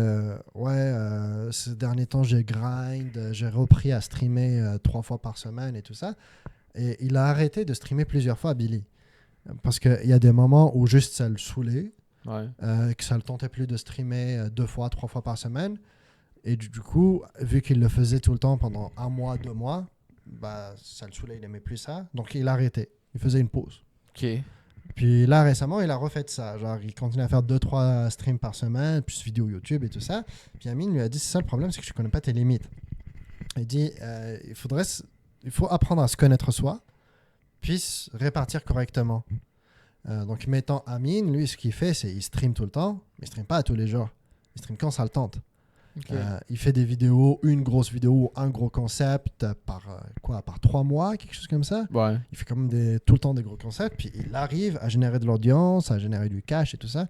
ces derniers temps j'ai grind, j'ai repris à streamer 3 fois par semaine et tout ça. Et il a arrêté de streamer plusieurs fois, Billy. Parce qu'il y a des moments où juste ça le saoulait, Ouais. que ça le tentait plus de streamer 2 fois, 3 fois par semaine. Et du coup, vu qu'il le faisait tout le temps pendant 1 mois, 2 mois, bah, ça le saoulait, il aimait plus ça. Donc il a arrêté. Il faisait une pause. Ok. Puis là, récemment, il a refait ça. Genre, il continue à faire 2-3 streams par semaine, plus vidéos YouTube et tout ça. Puis Amine lui a dit, c'est ça le problème, c'est que je connais pas tes limites. Il dit, il faut apprendre à se connaître soi, puis se répartir correctement. Donc, mettant Amine, lui, ce qu'il fait, c'est il stream tout le temps, mais il stream pas tous les jours. Il stream quand ça le tente. Ok. Il fait des vidéos, une grosse vidéo ou un gros concept par 3 mois, quelque chose comme ça. Ouais. Il fait comme tout le temps des gros concepts, puis il arrive à générer de l'audience, à générer du cash et tout ça.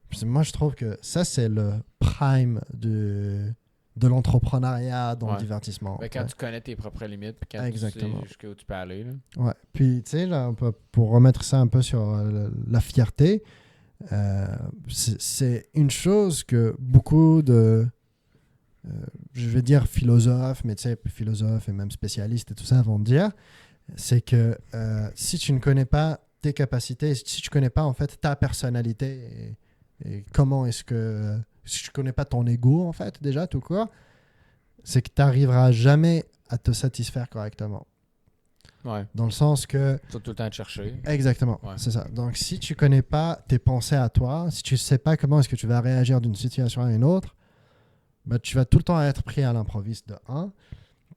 Puis moi, je trouve que ça, c'est le prime de l'entrepreneuriat dans le Ouais. divertissement. Ben, quand tu connais tes propres limites, puis quand Exactement. tu sais jusqu'où tu peux aller. Là. Ouais. Puis, tu sais, là, pour remettre ça un peu sur la fierté, c'est une chose que beaucoup je vais dire philosophes, mais tu sais, philosophes et même spécialistes et tout ça vont dire, c'est que si tu ne connais pas tes capacités, si tu ne connais pas en fait ta personnalité et comment est-ce que... si tu ne connais pas ton ego en fait déjà tout court, c'est que tu n'arriveras jamais à te satisfaire correctement. Ouais. Dans le sens que... Tu vas tout le temps te chercher. Exactement, Ouais. c'est ça. Donc si tu ne connais pas tes pensées à toi, si tu ne sais pas comment est-ce que tu vas réagir d'une situation à une autre, bah, tu vas tout le temps être pris à l'improviste de 1.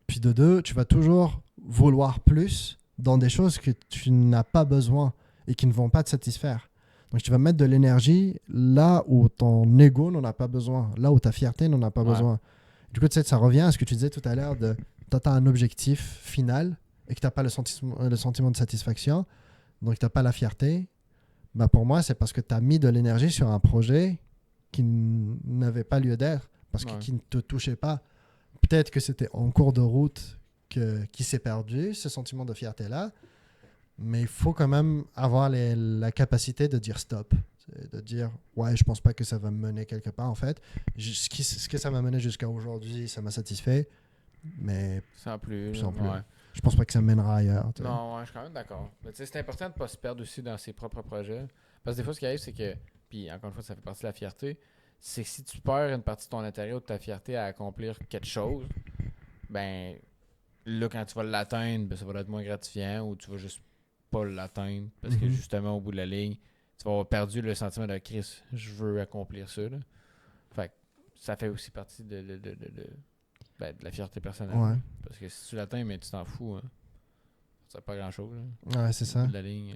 Puis de 2, tu vas toujours vouloir plus dans des choses que tu n'as pas besoin et qui ne vont pas te satisfaire. Donc tu vas mettre de l'énergie là où ton ego n'en a pas besoin, là où ta fierté n'en a pas Ouais. besoin. Du coup, tu sais, ça revient à ce que tu disais tout à l'heure de t'atteins un objectif final et que t'as pas le sentiment de satisfaction, donc t'as pas la fierté, bah pour moi, c'est parce que t'as mis de l'énergie sur un projet qui n'avait pas lieu d'être, parce que qui ne te touchait pas. Peut-être que c'était en cours de route qui s'est perdu, ce sentiment de fierté-là, mais il faut quand même avoir la capacité de dire stop, de dire ouais, je pense pas que ça va me mener quelque part en fait. Ce que ça m'a mené jusqu'à aujourd'hui, ça m'a satisfait, mais sans plus. sans plus. Ouais. Je pense pas que ça me mènera ailleurs. Non, ouais, je suis quand même d'accord. Mais tu sais, c'est important de ne pas se perdre aussi dans ses propres projets. Parce que des fois, ce qui arrive, c'est que, puis encore une fois, ça fait partie de la fierté, c'est que si tu perds une partie de ton intérieur ou de ta fierté à accomplir quelque chose, ben là, quand tu vas l'atteindre, ben, ça va être moins gratifiant ou tu vas juste pas l'atteindre. Parce que justement, au bout de la ligne, tu vas avoir perdu le sentiment de Chris, je veux accomplir ça. Là. Fait que ça fait aussi partie de la fierté personnelle. Ouais. Parce que si tu l'atteins, mais tu t'en fous, hein. Ça fait pas grand chose. Ouais, c'est ça. De la ligne.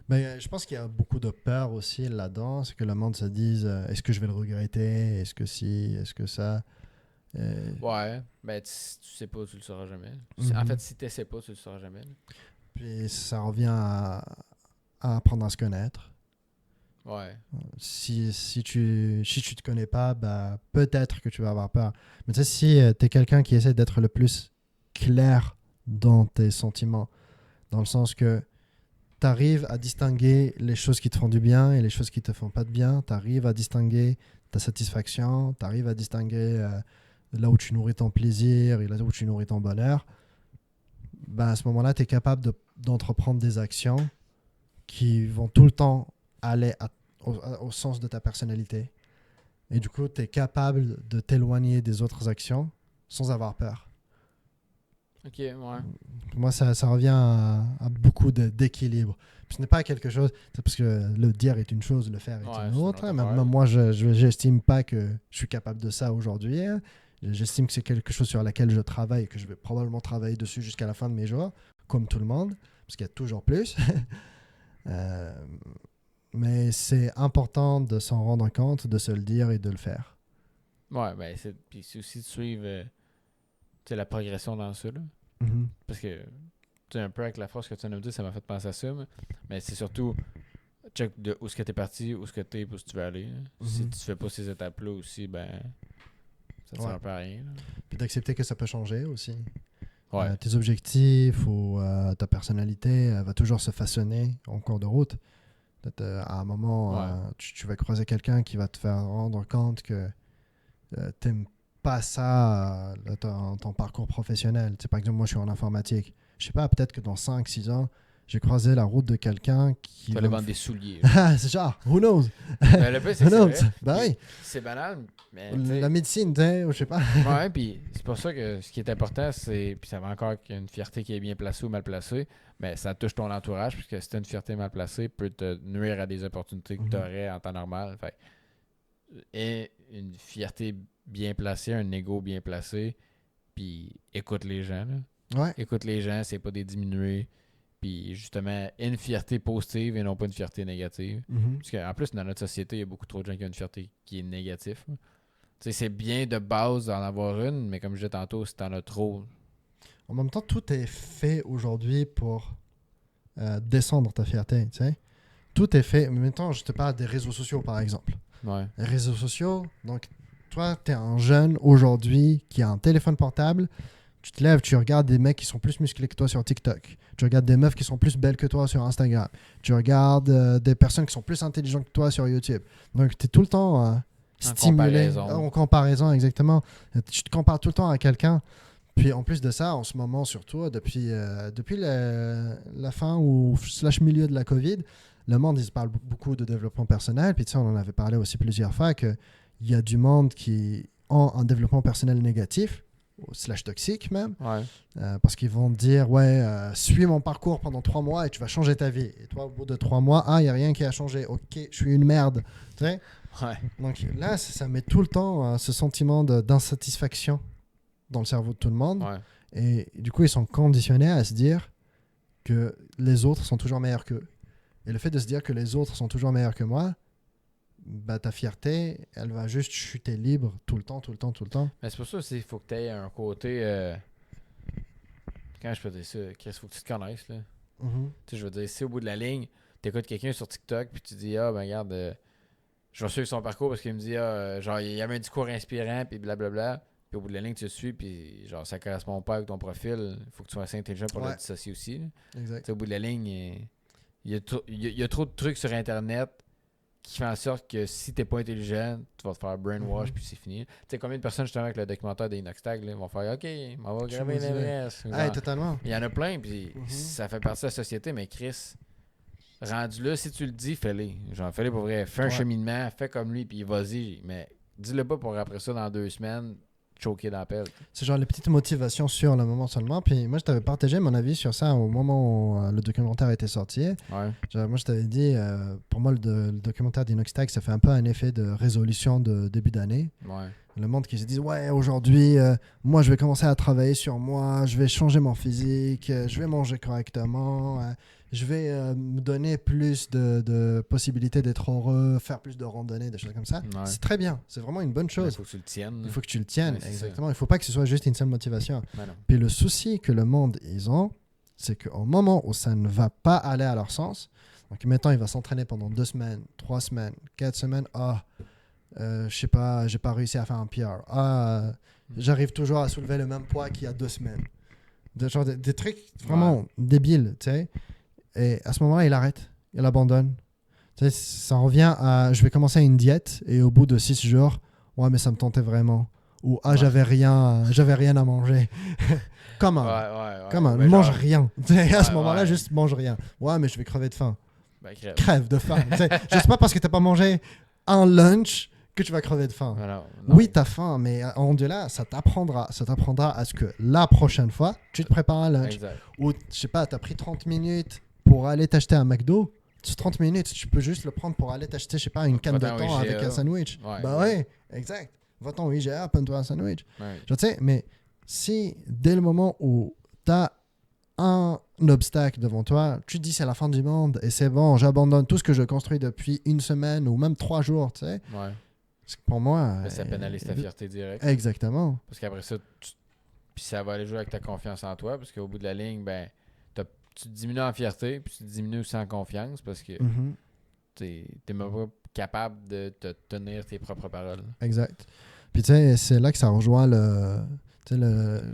Ben, je pense qu'il y a beaucoup de peur aussi là-dedans. C'est que le monde se dise est-ce que je vais le regretter? Est-ce que si? Est-ce que ça? Ouais. Ben, si tu sais pas, tu le sauras jamais. Mhm. En fait, si tu sais pas, tu le sauras jamais. Là. Puis ça revient à apprendre à se connaître. Ouais. Si tu te connais pas, bah, peut-être que tu vas avoir peur. Mais tu sais, si tu es quelqu'un qui essaie d'être le plus clair dans tes sentiments, dans le sens que tu arrives à distinguer les choses qui te font du bien et les choses qui te font pas de bien, tu arrives à distinguer ta satisfaction, tu arrives à distinguer là où tu nourris ton plaisir et là où tu nourris ton bonheur, bah, à ce moment-là, tu es capable d'entreprendre des actions qui vont tout le temps aller au sens de ta personnalité. Et du coup, tu es capable de t'éloigner des autres actions sans avoir peur. Ok, ouais. Pour moi, ça revient à beaucoup d'équilibre. Puis ce n'est pas quelque chose, c'est parce que le dire est une chose, le faire est une autre. Hein. Même moi, j'estime pas que je suis capable de ça aujourd'hui. Hein. J'estime que c'est quelque chose sur laquelle je travaille et que je vais probablement travailler dessus jusqu'à la fin de mes jours, comme tout le monde, parce qu'il y a toujours plus. Mais c'est important de s'en rendre compte, de se le dire et de le faire. Ouais, ben, puis c'est aussi de suivre la progression dans ça. Là. Mm-hmm. Parce que, tu sais, un peu avec la phrase que tu viens de me dire, ça m'a fait penser à ça. Mais c'est surtout, check de où est-ce que t'es parti, où est-ce que t'es, où est-ce que tu veux aller. Mm-hmm. Si tu fais pas ces étapes-là aussi, ben, ça ne sert un peu à rien. Là. Puis d'accepter que ça peut changer aussi. Ouais. Tes objectifs ou ta personnalité va toujours se façonner en cours de route. À un moment, tu vas croiser quelqu'un qui va te faire rendre compte que t'aimes pas ça dans ton parcours professionnel. Par exemple, moi, je suis en informatique. Je sais pas, peut-être que dans 5-6 ans, j'ai croisé la route de quelqu'un qui... Tu vas aller vendre des souliers. C'est genre, who knows? Ben, le peu, c'est vrai. Ben oui. C'est banal, mais... La médecine, je sais pas. Ouais, puis c'est pour ça que ce qui est important, c'est... Puis ça va encore qu'il y a une fierté qui est bien placée ou mal placée, mais ça touche ton entourage, puisque si t'as une fierté mal placée, peut te nuire à des opportunités que tu aurais en temps normal. Fait. Et une fierté bien placée, un ego bien placé, puis écoute les gens. Là. Ouais. Écoute les gens, c'est pas des diminués. Puis justement, une fierté positive et non pas une fierté négative. Mm-hmm. Parce qu'en plus, dans notre société, il y a beaucoup trop de gens qui ont une fierté qui est négative. Tu sais, c'est bien de base d'en avoir une, mais comme je disais tantôt, si t'en as trop... En même temps, tout est fait aujourd'hui pour descendre ta fierté, tu sais. Tout est fait. Mais maintenant, je te parle des réseaux sociaux, par exemple. Ouais. Les réseaux sociaux, donc toi, tu es un jeune aujourd'hui qui a un téléphone portable. Tu te lèves, tu regardes des mecs qui sont plus musclés que toi sur TikTok. Tu regardes des meufs qui sont plus belles que toi sur Instagram. Tu regardes des personnes qui sont plus intelligentes que toi sur YouTube. Donc, tu es tout le temps stimulé. En comparaison, exactement. Tu te compares tout le temps à quelqu'un. Puis, en plus de ça, en ce moment, surtout, depuis la fin ou / milieu de la COVID, le monde, il se parle beaucoup de développement personnel. Puis, tu sais, on en avait parlé aussi plusieurs fois qu'il y a du monde qui ont un développement personnel négatif / toxique même, parce qu'ils vont te dire suis mon parcours pendant 3 mois et tu vas changer ta vie. Et toi, au bout de 3 mois, il n'y a rien qui a changé. Ok, je suis une merde. Tu sais? Donc là, ça met tout le temps ce sentiment d'insatisfaction dans le cerveau de tout le monde. Et du coup, ils sont conditionnés à se dire que les autres sont toujours meilleurs qu'eux. Et le fait de se dire que les autres sont toujours meilleurs que moi, bah, ta fierté, elle va juste chuter libre tout le temps. Mais c'est pour ça aussi qu'il faut que tu aies un côté quand je peux dire ça, Chris, faut que tu te connaisses, là. Mhm. Tu sais, je veux dire, si au bout de la ligne, t'écoutes quelqu'un sur TikTok, puis tu dis, ah, ben regarde, je vais suivre son parcours parce qu'il me dit, genre, il y avait un discours inspirant, puis blablabla. Puis au bout de la ligne, tu le suis, puis genre, ça correspond pas avec ton profil. Il faut que tu sois assez intelligent pour le dissocier aussi. Là. Exact. Tu sais, au bout de la ligne, il y a trop de trucs sur Internet qui font en sorte que si t'es pas intelligent, tu vas te faire brainwash, puis c'est fini. Tu sais, combien de personnes, justement, avec le documentaire des Inoxtag, vont faire, OK, on va graver l'Everest. Totalement. Il y en a plein, puis ça fait partie de la société, mais Chris, rendu là, si tu le dis, fais-le. Genre, fais-le pour vrai. Fais un cheminement, fais comme lui, puis vas-y. Mais dis-le pas pour après ça, dans 2 semaines, choquer dans la pelle. C'est genre les petites motivations sur le moment seulement. Puis moi, je t'avais partagé mon avis sur ça au moment où le documentaire était sorti. Ouais. Genre, moi, je t'avais dit, pour moi, le documentaire d'Inoxtag, ça fait un peu un effet de résolution de début d'année. Ouais. Le monde qui se dit, ouais, aujourd'hui, moi, je vais commencer à travailler sur moi, je vais changer mon physique, je vais manger correctement, je vais me donner plus de possibilités d'être heureux, faire plus de randonnées, des choses comme ça. Ouais. C'est très bien. C'est vraiment une bonne chose. Il faut que tu le tiennes. Il faut que tu le tiennes, Ouais, exactement. Il ne faut pas que ce soit juste une seule motivation. Ben non. Puis le souci que le monde, ils ont, c'est qu'au moment où ça ne va pas aller à leur sens, donc maintenant, il va s'entraîner pendant 2 semaines, 3 semaines, 4 semaines, je sais pas, j'ai pas réussi à faire un PR. J'arrive toujours à soulever le même poids qu'il y a 2 semaines. Des trucs vraiment débiles, tu sais. Et à ce moment-là, il arrête, il abandonne. Tu sais, ça revient à, je vais commencer une diète et au bout de 6 jours, ouais, mais ça me tentait vraiment. Ou j'avais rien à manger. Comment Mais mange genre, rien. À ce moment-là, juste mange rien. Ouais, mais je vais crever de faim. Ben, crève. Crève de faim. Juste pas parce que t'as pas mangé un lunch que tu vas crever de faim. Non. Oui, t'as faim, mais en delà, ça t'apprendra à ce que la prochaine fois, tu te prépares un lunch. Exact. Ou, je sais pas, t'as pris 30 minutes pour aller t'acheter un McDo. Ces 30 minutes, tu peux juste le prendre pour aller t'acheter, je sais pas, une canne de thon avec un sandwich. Ouais, exact. Va-t'en au IGA, prends-toi un sandwich. Ouais. Je sais, mais si dès le moment où t'as un obstacle devant toi, tu te dis c'est la fin du monde et c'est bon, j'abandonne tout ce que je construis depuis 1 semaine ou même 3 jours, tu sais. Ouais. C'est que pour moi... Mais ça pénalise ta fierté directe. Exactement. Parce qu'après ça, puis ça va aller jouer avec ta confiance en toi, parce qu'au bout de la ligne, ben, tu te diminues en fierté, puis tu te diminues aussi en confiance, parce que t'es même pas capable de te tenir tes propres paroles. Exact. Puis tu sais, c'est là que ça rejoint je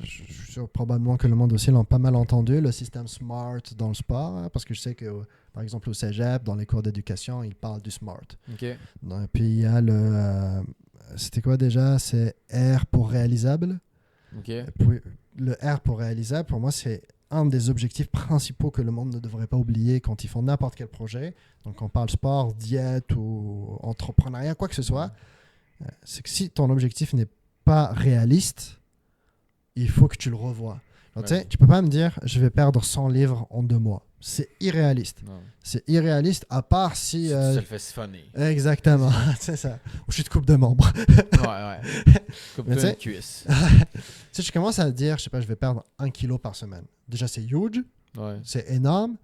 suis sûr probablement que le monde aussi l'a pas mal entendu, le système SMART dans le sport, hein, parce que je sais que, par exemple, au cégep, dans les cours d'éducation, ils parlent du SMART. OK. Et puis il y a c'était quoi déjà? C'est R pour réalisable. OK. Puis, le R pour réalisable, pour moi, c'est un des objectifs principaux que le monde ne devrait pas oublier quand ils font n'importe quel projet. Donc, on parle sport, diète ou entrepreneuriat, quoi que ce soit. C'est que si ton objectif n'est pas réaliste, il faut que tu le revoies. Tu sais, tu peux pas me dire je vais perdre 100 livres en 2 mois. C'est irréaliste. Non. C'est irréaliste à part si... tu te le fais siphonner. Exactement, c'est ça. Ou je te coupe de membres. Ouais. Coupe-toi une cuisse. Si je commence à dire, je sais pas, je vais perdre 1 kilo par semaine. Déjà, c'est huge, c'est énorme,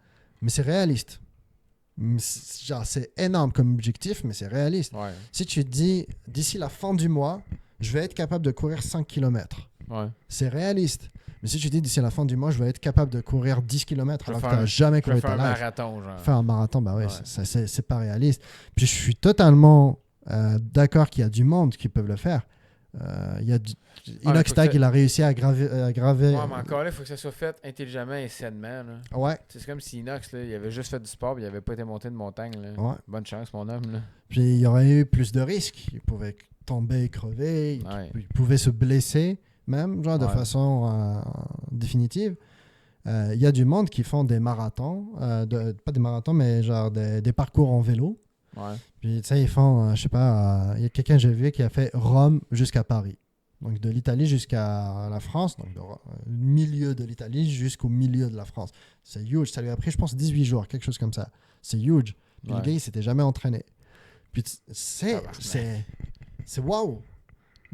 mais c'est réaliste. C'est énorme comme objectif, mais c'est réaliste. Ouais. Si tu te dis, d'ici la fin du mois, je vais être capable de courir 5 km. C'est réaliste. Mais si tu dis d'ici la fin du mois, je vais être capable de courir 10 km alors que tu n'as jamais couru ta life. Faire un marathon, genre. Faire un marathon, bah ouais. C'est pas réaliste. Puis je suis totalement d'accord qu'il y a du monde qui peuvent le faire. Il y a Inoxtag, il a réussi à graver. Ouais, mais encore là, il faut que ça soit fait intelligemment et sainement. Là. Ouais. C'est comme si Inox, là, il avait juste fait du sport et il n'avait pas été monté de montagne. Là. Ouais. Bonne chance, mon homme. Là. Puis il y aurait eu plus de risques. Il pouvait tomber, crever, il pouvait se blesser, même, genre de façon définitive. Il y a du monde qui font des marathons, pas des marathons, mais genre des parcours en vélo. Ouais. Puis, tu sais, ils font, je sais pas, il y a quelqu'un que j'ai vu qui a fait Rome jusqu'à Paris. Donc, de l'Italie jusqu'à la France, donc du milieu de l'Italie jusqu'au milieu de la France. C'est huge. Ça lui a pris, je pense, 18 jours, quelque chose comme ça. C'est huge. Puis le gars, il s'était jamais entraîné. Puis, c'est waouh.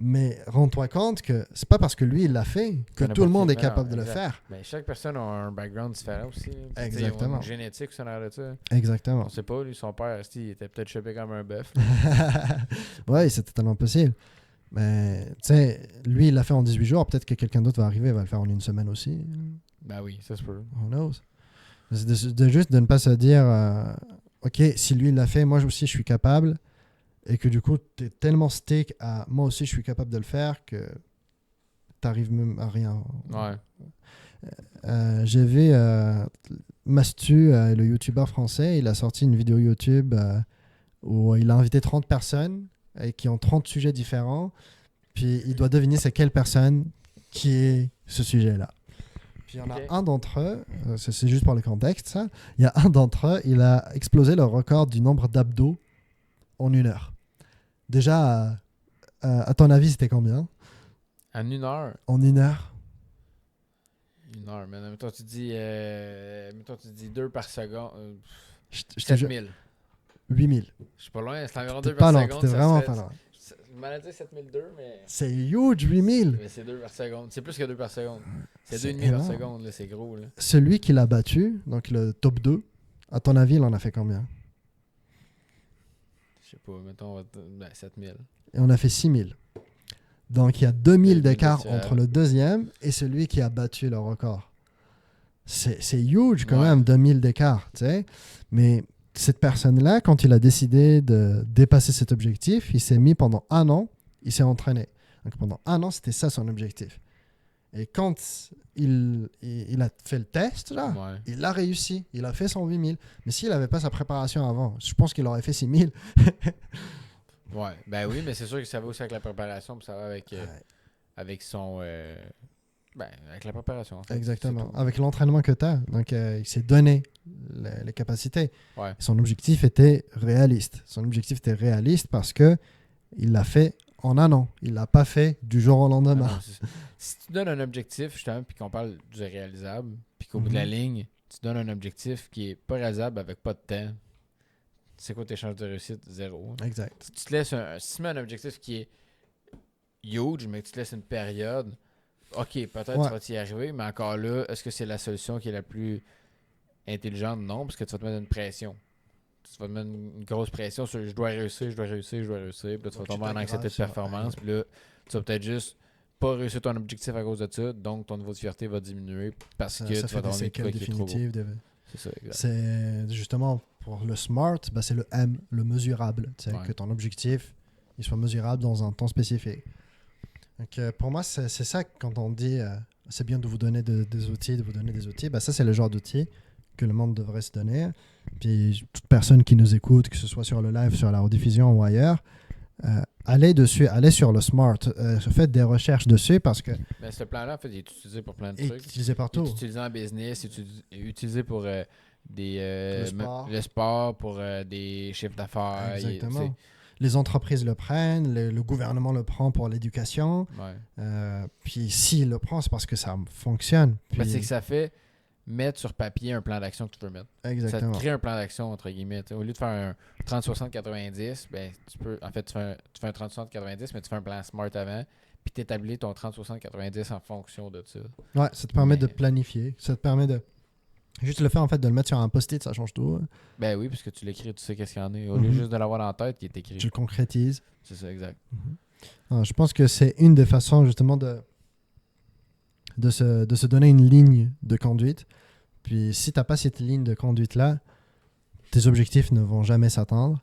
Mais rends-toi compte que c'est pas parce que lui, il l'a fait que tout le monde est capable de le faire. Mais chaque personne a un background différent aussi. Exactement. Une génétique, ça de ça. Exactement. On sait pas, lui, son père, il était peut-être chopé comme un bœuf. Oui, c'est totalement possible. Mais, tu sais, lui, il l'a fait en 18 jours. Peut-être que quelqu'un d'autre va arriver et va le faire en 1 semaine aussi. Ben oui, ça se peut. Who knows? C'est juste de ne pas se dire ok, si lui il l'a fait, moi aussi je suis capable. Et que du coup, tu es tellement stick à moi aussi je suis capable de le faire que t'arrives même à rien. Ouais. J'ai vu Mastu, le youtubeur français, il a sorti une vidéo YouTube où il a invité 30 personnes et qui ont 30 sujets différents. Puis il doit deviner c'est quelle personne qui est ce sujet-là. Puis il y en a un d'entre eux, c'est juste pour le contexte, ça. Il y a un d'entre eux, il a explosé le record du nombre d'abdos en 1 heure. Déjà, à ton avis, c'était combien? En 1 heure? En 1 heure. 1 heure, mais mettons tu dis 2 par seconde. Je 7000. 8000. Je suis pas loin, c'est environ T'es 2 pas par loin, seconde. t'es vraiment pas loin. Je m'en ai dit 7002, mais. C'est huge, 8000. Mais c'est 2 par seconde. C'est plus que 2 par seconde. C'est C'est 2,5 par énorme. seconde, là, c'est gros. Là. Celui qui l'a battu, donc le top 2, à ton avis, il en a fait combien? Je sais pas, mettons 7000. Et on a fait 6000. Donc il y a 2000 d'écart virtuel. entre le deuxième et celui qui a battu le record. C'est huge quand Ouais. même, 2000 d'écart, tu sais. Mais cette personne-là, quand il a décidé de dépasser cet objectif, il s'est mis pendant 1 an, il s'est entraîné. Donc pendant 1 an, c'était ça son objectif. Et quand il a fait le test, là, Ouais. il a réussi. Il a fait son 8000. Mais s'il n'avait pas sa préparation avant, je pense qu'il aurait fait 6000. Ouais. Ben oui, mais c'est sûr que ça va aussi avec la préparation, puis ça va avec, Ouais. avec son. Avec la préparation. En fait. Exactement. C'est tout. Avec l'entraînement que tu as. Donc, il s'est donné les capacités. Ouais. Son objectif était réaliste. Son objectif était réaliste parce que il l'a fait en 1 an. Il l'a pas fait du jour au Ah lendemain. non, si tu donnes un objectif, justement, puis qu'on parle du réalisable, puis qu'au bout de la ligne, tu donnes un objectif qui est pas réalisable avec pas de temps, c'est quoi tes chances de réussite? 0. Exact. Si tu te laisses si tu mets un objectif qui est huge, mais que tu te laisses une période, ok, peut-être Ouais. tu vas t'y arriver, mais encore là, est-ce que c'est la solution qui est la plus intelligente? Non, parce que tu vas te mettre une pression. Tu vas te mettre une grosse pression sur je dois réussir. Puis là, tu vas Donc, tomber tu en anxiété de t'aggraves sur- performance. Puis là, tu vas peut-être juste pas réussir ton objectif à cause de ça. Donc, ton niveau de fierté va diminuer parce Ça que fait tu vas des tomber séquelles qui est trop gros. définitives. C'est ça, exact. C'est justement pour le SMART, bah, c'est le M, le mesurable. Tu sais, Ouais. que ton objectif il soit mesurable dans un temps spécifique. Donc, pour moi, c'est ça quand on dit c'est bien de vous donner des outils, de vous donner des outils. Bah, ça, c'est le genre d'outils que le monde devrait se donner. Puis, toute personne qui nous écoute, que ce soit sur le live, sur la rediffusion ou ailleurs, allez dessus, allez sur le SMART. Faites des recherches dessus parce que Mais ce plan-là, en fait, il est utilisé pour plein de est trucs. utilisé Il partout. est utilisé en business, il est utilisé pour Le sport. le sport, pour des chiffres d'affaires. Exactement. Les entreprises le prennent, le gouvernement le prend pour l'éducation. Ouais. Puis s'il le prend, c'est parce que ça fonctionne. Puis... Ben, c'est que ça fait mettre sur papier un plan d'action que tu veux mettre. Exactement. Ça te crée un plan d'action, entre guillemets. T'sais, au lieu de faire un 30-60-90, ben, tu peux. En fait, tu fais un 30-60-90, mais tu fais un plan SMART avant, puis tu établis ton 30-60-90 en fonction de ça. Ouais, ça te permet Mais- de planifier. Ça te permet de. Juste le fait en fait de le mettre sur un post-it, ça change tout. Ben oui, puisque tu l'écris, tu sais qu'est-ce qu'il y en a. Au lieu Mhm. juste de l'avoir dans la tête, il est écrit. Tu le concrétises. C'est ça, exact. Je pense que c'est une des façons justement de se donner une ligne de conduite. Puis si tu n'as pas cette ligne de conduite-là, tes objectifs ne vont jamais s'atteindre.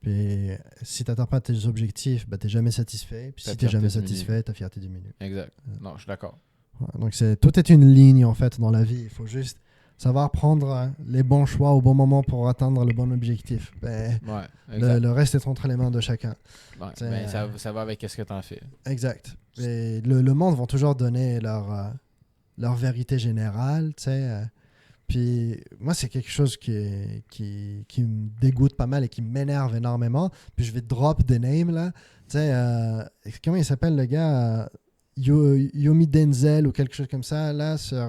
Puis si tu n'atteins pas tes objectifs, ben, tu n'es jamais satisfait. Puis Ta si tu n'es jamais fierté diminue. satisfait, ta fierté diminue. Exact. Non, je suis d'accord. Ouais, donc tout est une ligne en fait dans la vie. Il faut juste savoir prendre les bons choix au bon moment pour atteindre le bon objectif. Ben, Ouais, exact. le reste est entre les mains de chacun. Ouais, c'est- ben, ça va avec ce que tu en fais. Exact. Et le monde va toujours donner leur vérité générale, tu sais. Puis moi, c'est quelque chose qui me dégoûte pas mal et qui m'énerve énormément. Puis je vais drop des names là. Tu sais, comment il s'appelle le gars Yomi Denzel ou quelque chose comme ça, là, sur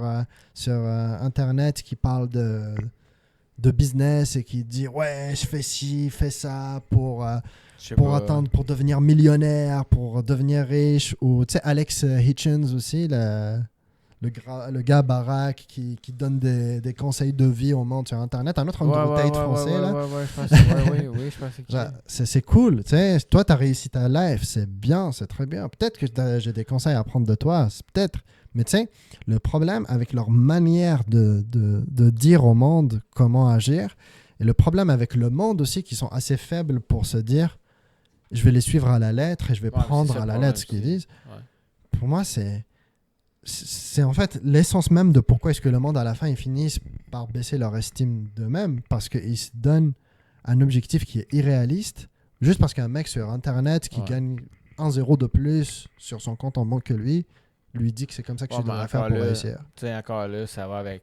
Internet, qui parle de business et qui dit ouais, je fais ci, fais ça pour Je sais pour pas, attendre, pour devenir millionnaire, pour devenir riche. Ou tu sais, Alex Hitchens aussi, le gars baraque qui donne des conseils de vie au monde sur Internet. Un autre homme de bouteille français, là. Ouais, je pense que oui, je pense que Genre, c'est cool, tu sais. Toi, tu as réussi ta life, c'est bien, c'est très bien. Peut-être que j'ai des conseils à prendre de toi, c'est peut-être. Mais tu sais, le problème avec leur manière de dire au monde comment agir, et le problème avec le monde aussi, qui sont assez faibles pour se dire, je vais les suivre à la lettre et je vais prendre à la lettre ce qu'ils disent. Ouais. Pour moi, c'est en fait l'essence même de pourquoi est-ce que le monde, à la fin, ils finissent par baisser leur estime d'eux-mêmes, parce qu'ils se donnent un objectif qui est irréaliste, juste parce qu'un mec sur Internet qui gagne 1 € de plus sur son compte en banque que lui dit que c'est comme ça que tu devrais faire pour réussir. Tu sais, encore là, ça va avec,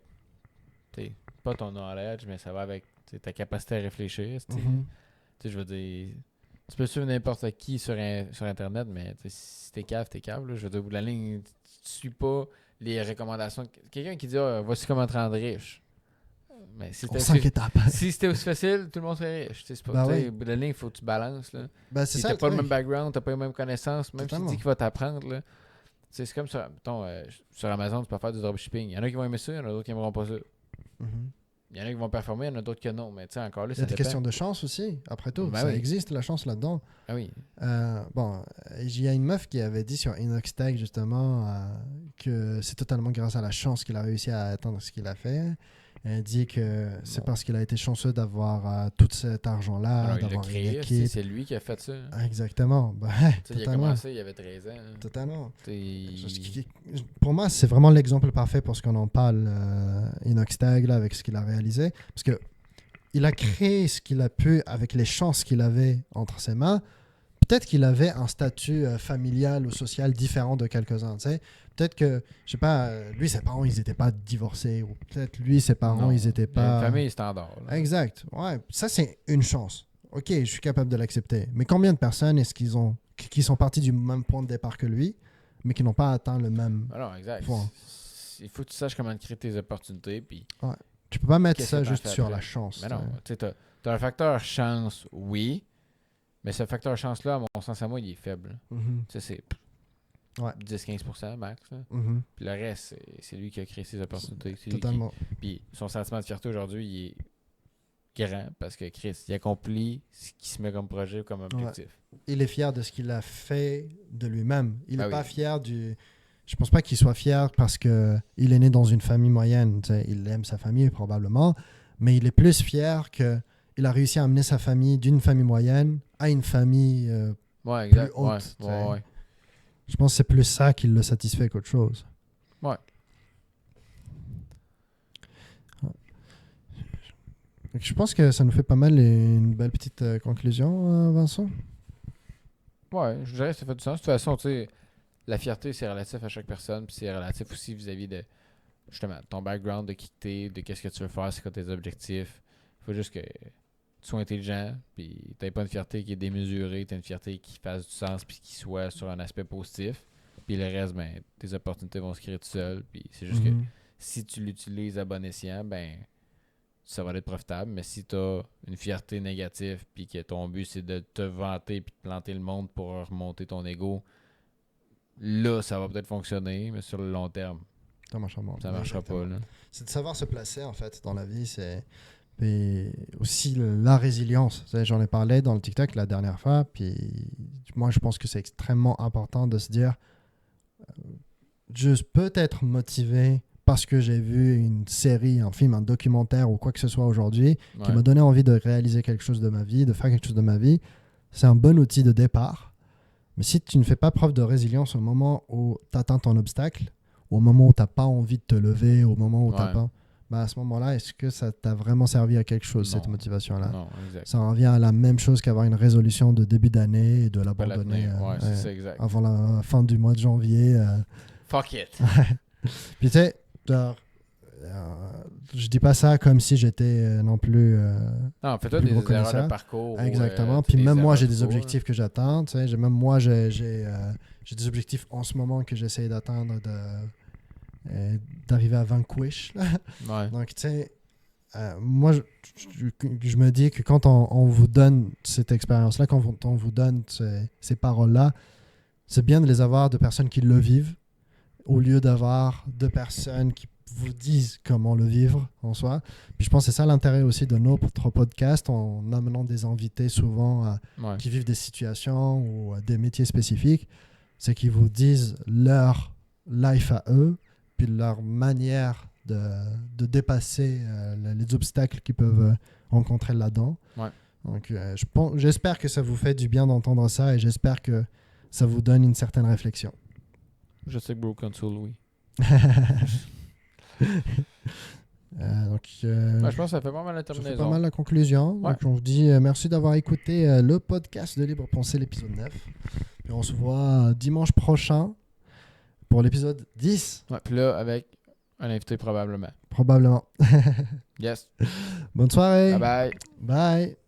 pas ton knowledge, mais ça va avec ta capacité à réfléchir. Tu sais, je veux dire, tu peux suivre n'importe qui sur Internet, mais si t'es cave, là. Je veux dire, au bout de la ligne, tu suis pas les recommandations. Quelqu'un qui dit voici comment te rendre riche. Mais si c'était aussi facile, tout le monde serait riche. C'est pas, au bout de la ligne, il faut que tu balances. Là. C'est t'as pas le même background, t'as pas les mêmes connaissances, même si tu dis qu'il va t'apprendre. Là. C'est comme ça. Mettons, sur Amazon, tu peux faire du dropshipping. Il y en a qui vont aimer ça, il y en a d'autres qui n'aimeront pas ça. Il y en a qui vont performer, il y en a d'autres que non. Mais tu sais, encore là, il y a des questions de chance aussi, après tout. Ça existe, la chance là-dedans. Ah oui. Il y a une meuf qui avait dit sur Inoxtag, justement, que c'est totalement grâce à la chance qu'il a réussi à atteindre ce qu'il a fait. Elle dit que c'est parce qu'il a été chanceux d'avoir tout cet argent-là, alors, d'avoir il l'a créé, une équipe. C'est lui qui a fait ça. Hein. Exactement. Il a commencé, il avait 13 ans. Hein. Totalement. Pour moi, c'est vraiment l'exemple parfait pour ce qu'on en parle, Inoxtag, là, avec ce qu'il a réalisé. Parce que il a créé ce qu'il a pu avec les chances qu'il avait entre ses mains. Peut-être qu'il avait un statut familial ou social différent de quelques-uns, tu sais. Peut-être que, je sais pas, lui, ses parents, ils n'étaient pas divorcés. Ou peut-être lui, ses parents, ils n'étaient pas... Une famille standard. Là. Exact. Ouais, ça, c'est une chance. OK, je suis capable de l'accepter. Mais combien de personnes est-ce qui sont partis du même point de départ que lui, mais qui n'ont pas atteint le même point? Il faut que tu saches comment créer tes opportunités. Puis ouais. Tu peux pas mettre ça juste sur la chance. Mais non, tu sais, t'as un facteur chance, oui. Mais ce facteur chance-là, à mon sens à moi, il est faible. Tu sais, c'est 10-15% max. Puis le reste, c'est lui qui a créé ses opportunités. Totalement. Puis son sentiment de fierté aujourd'hui, il est grand parce que Chris, il accomplit ce qu'il se met comme projet, comme objectif. Ouais. Il est fier de ce qu'il a fait de lui-même. Il n'est pas fier du... Je pense pas qu'il soit fier parce qu'il est né dans une famille moyenne. Tu sais, il aime sa famille probablement, mais il est plus fier que... Il a réussi à amener sa famille d'une famille moyenne à une famille plus haute. Ouais. Je pense que c'est plus ça qui le satisfait qu'autre chose. Ouais. Je pense que ça nous fait pas mal une belle petite conclusion, Vincent. Ouais, je dirais que ça fait du sens. De toute façon, tu sais, la fierté, c'est relatif à chaque personne, puis c'est relatif aussi vis-à-vis de, justement, ton background, de qui t'es, de qu'est-ce que tu veux faire, c'est quoi tes objectifs. Il faut juste que tu sois intelligent, puis t'aies pas une fierté qui est démesurée, t'as une fierté qui fasse du sens, puis qui soit sur un aspect positif. Puis le reste, ben, tes opportunités vont se créer tout seul. Puis c'est juste que si tu l'utilises à bon escient, ben, ça va être profitable. Mais si t'as une fierté négative, puis que ton but c'est de te vanter, puis de planter le monde pour remonter ton ego, là, ça va peut-être fonctionner, mais sur le long terme, ça marchera pas. Là. C'est de savoir se placer, en fait, dans la vie. Et aussi la résilience. J'en ai parlé dans le TikTok la dernière fois, puis moi je pense que c'est extrêmement important de se dire je peux être motivé parce que j'ai vu une série, un film, un documentaire ou quoi que ce soit aujourd'hui qui m'a donné envie de réaliser quelque chose de ma vie, de faire quelque chose de ma vie. C'est un bon outil de départ. Mais si tu ne fais pas preuve de résilience au moment où tu atteins ton obstacle, au moment où tu n'as pas envie de te lever, au moment où tu n'as pas... Ben à ce moment-là, est-ce que ça t'a vraiment servi à quelque chose, cette motivation-là? Non, exact. Ça revient à la même chose qu'avoir une résolution de début d'année et de l'abandonner c'est ça, exact. avant la fin du mois de janvier. Fuck it! Puis tu sais, je dis pas ça comme si j'étais non plus non, fais-toi des erreurs de parcours. Exactement. Puis même moi, j'ai des objectifs que j'atteins. Tu sais, même moi, j'ai des objectifs en ce moment que j'essaie d'atteindre d'arriver à Vanquish. Donc, tu sais, moi, je me dis que quand on vous donne cette expérience-là, quand on vous donne ces paroles-là, c'est bien de les avoir de personnes qui le vivent au lieu d'avoir de personnes qui vous disent comment le vivre en soi. Puis je pense que c'est ça l'intérêt aussi de notre podcast, en amenant des invités souvent qui vivent des situations ou des métiers spécifiques, c'est qu'ils vous disent leur life à eux, puis leur manière de dépasser les obstacles qu'ils peuvent rencontrer là-dedans. Ouais. Donc, j'espère que ça vous fait du bien d'entendre ça et j'espère que ça vous donne une certaine réflexion. Je sais que Broken Soul, oui. Je pense que ça fait pas mal la terminaison. Ça fait pas mal la conclusion. Ouais. Donc, on vous dit merci d'avoir écouté le podcast de Libre Pensée, l'épisode 9. Puis on se voit dimanche prochain pour l'épisode 10. Ouais, puis là, avec un invité probablement. Probablement. Yes. Bonne soirée. Bye bye. Bye.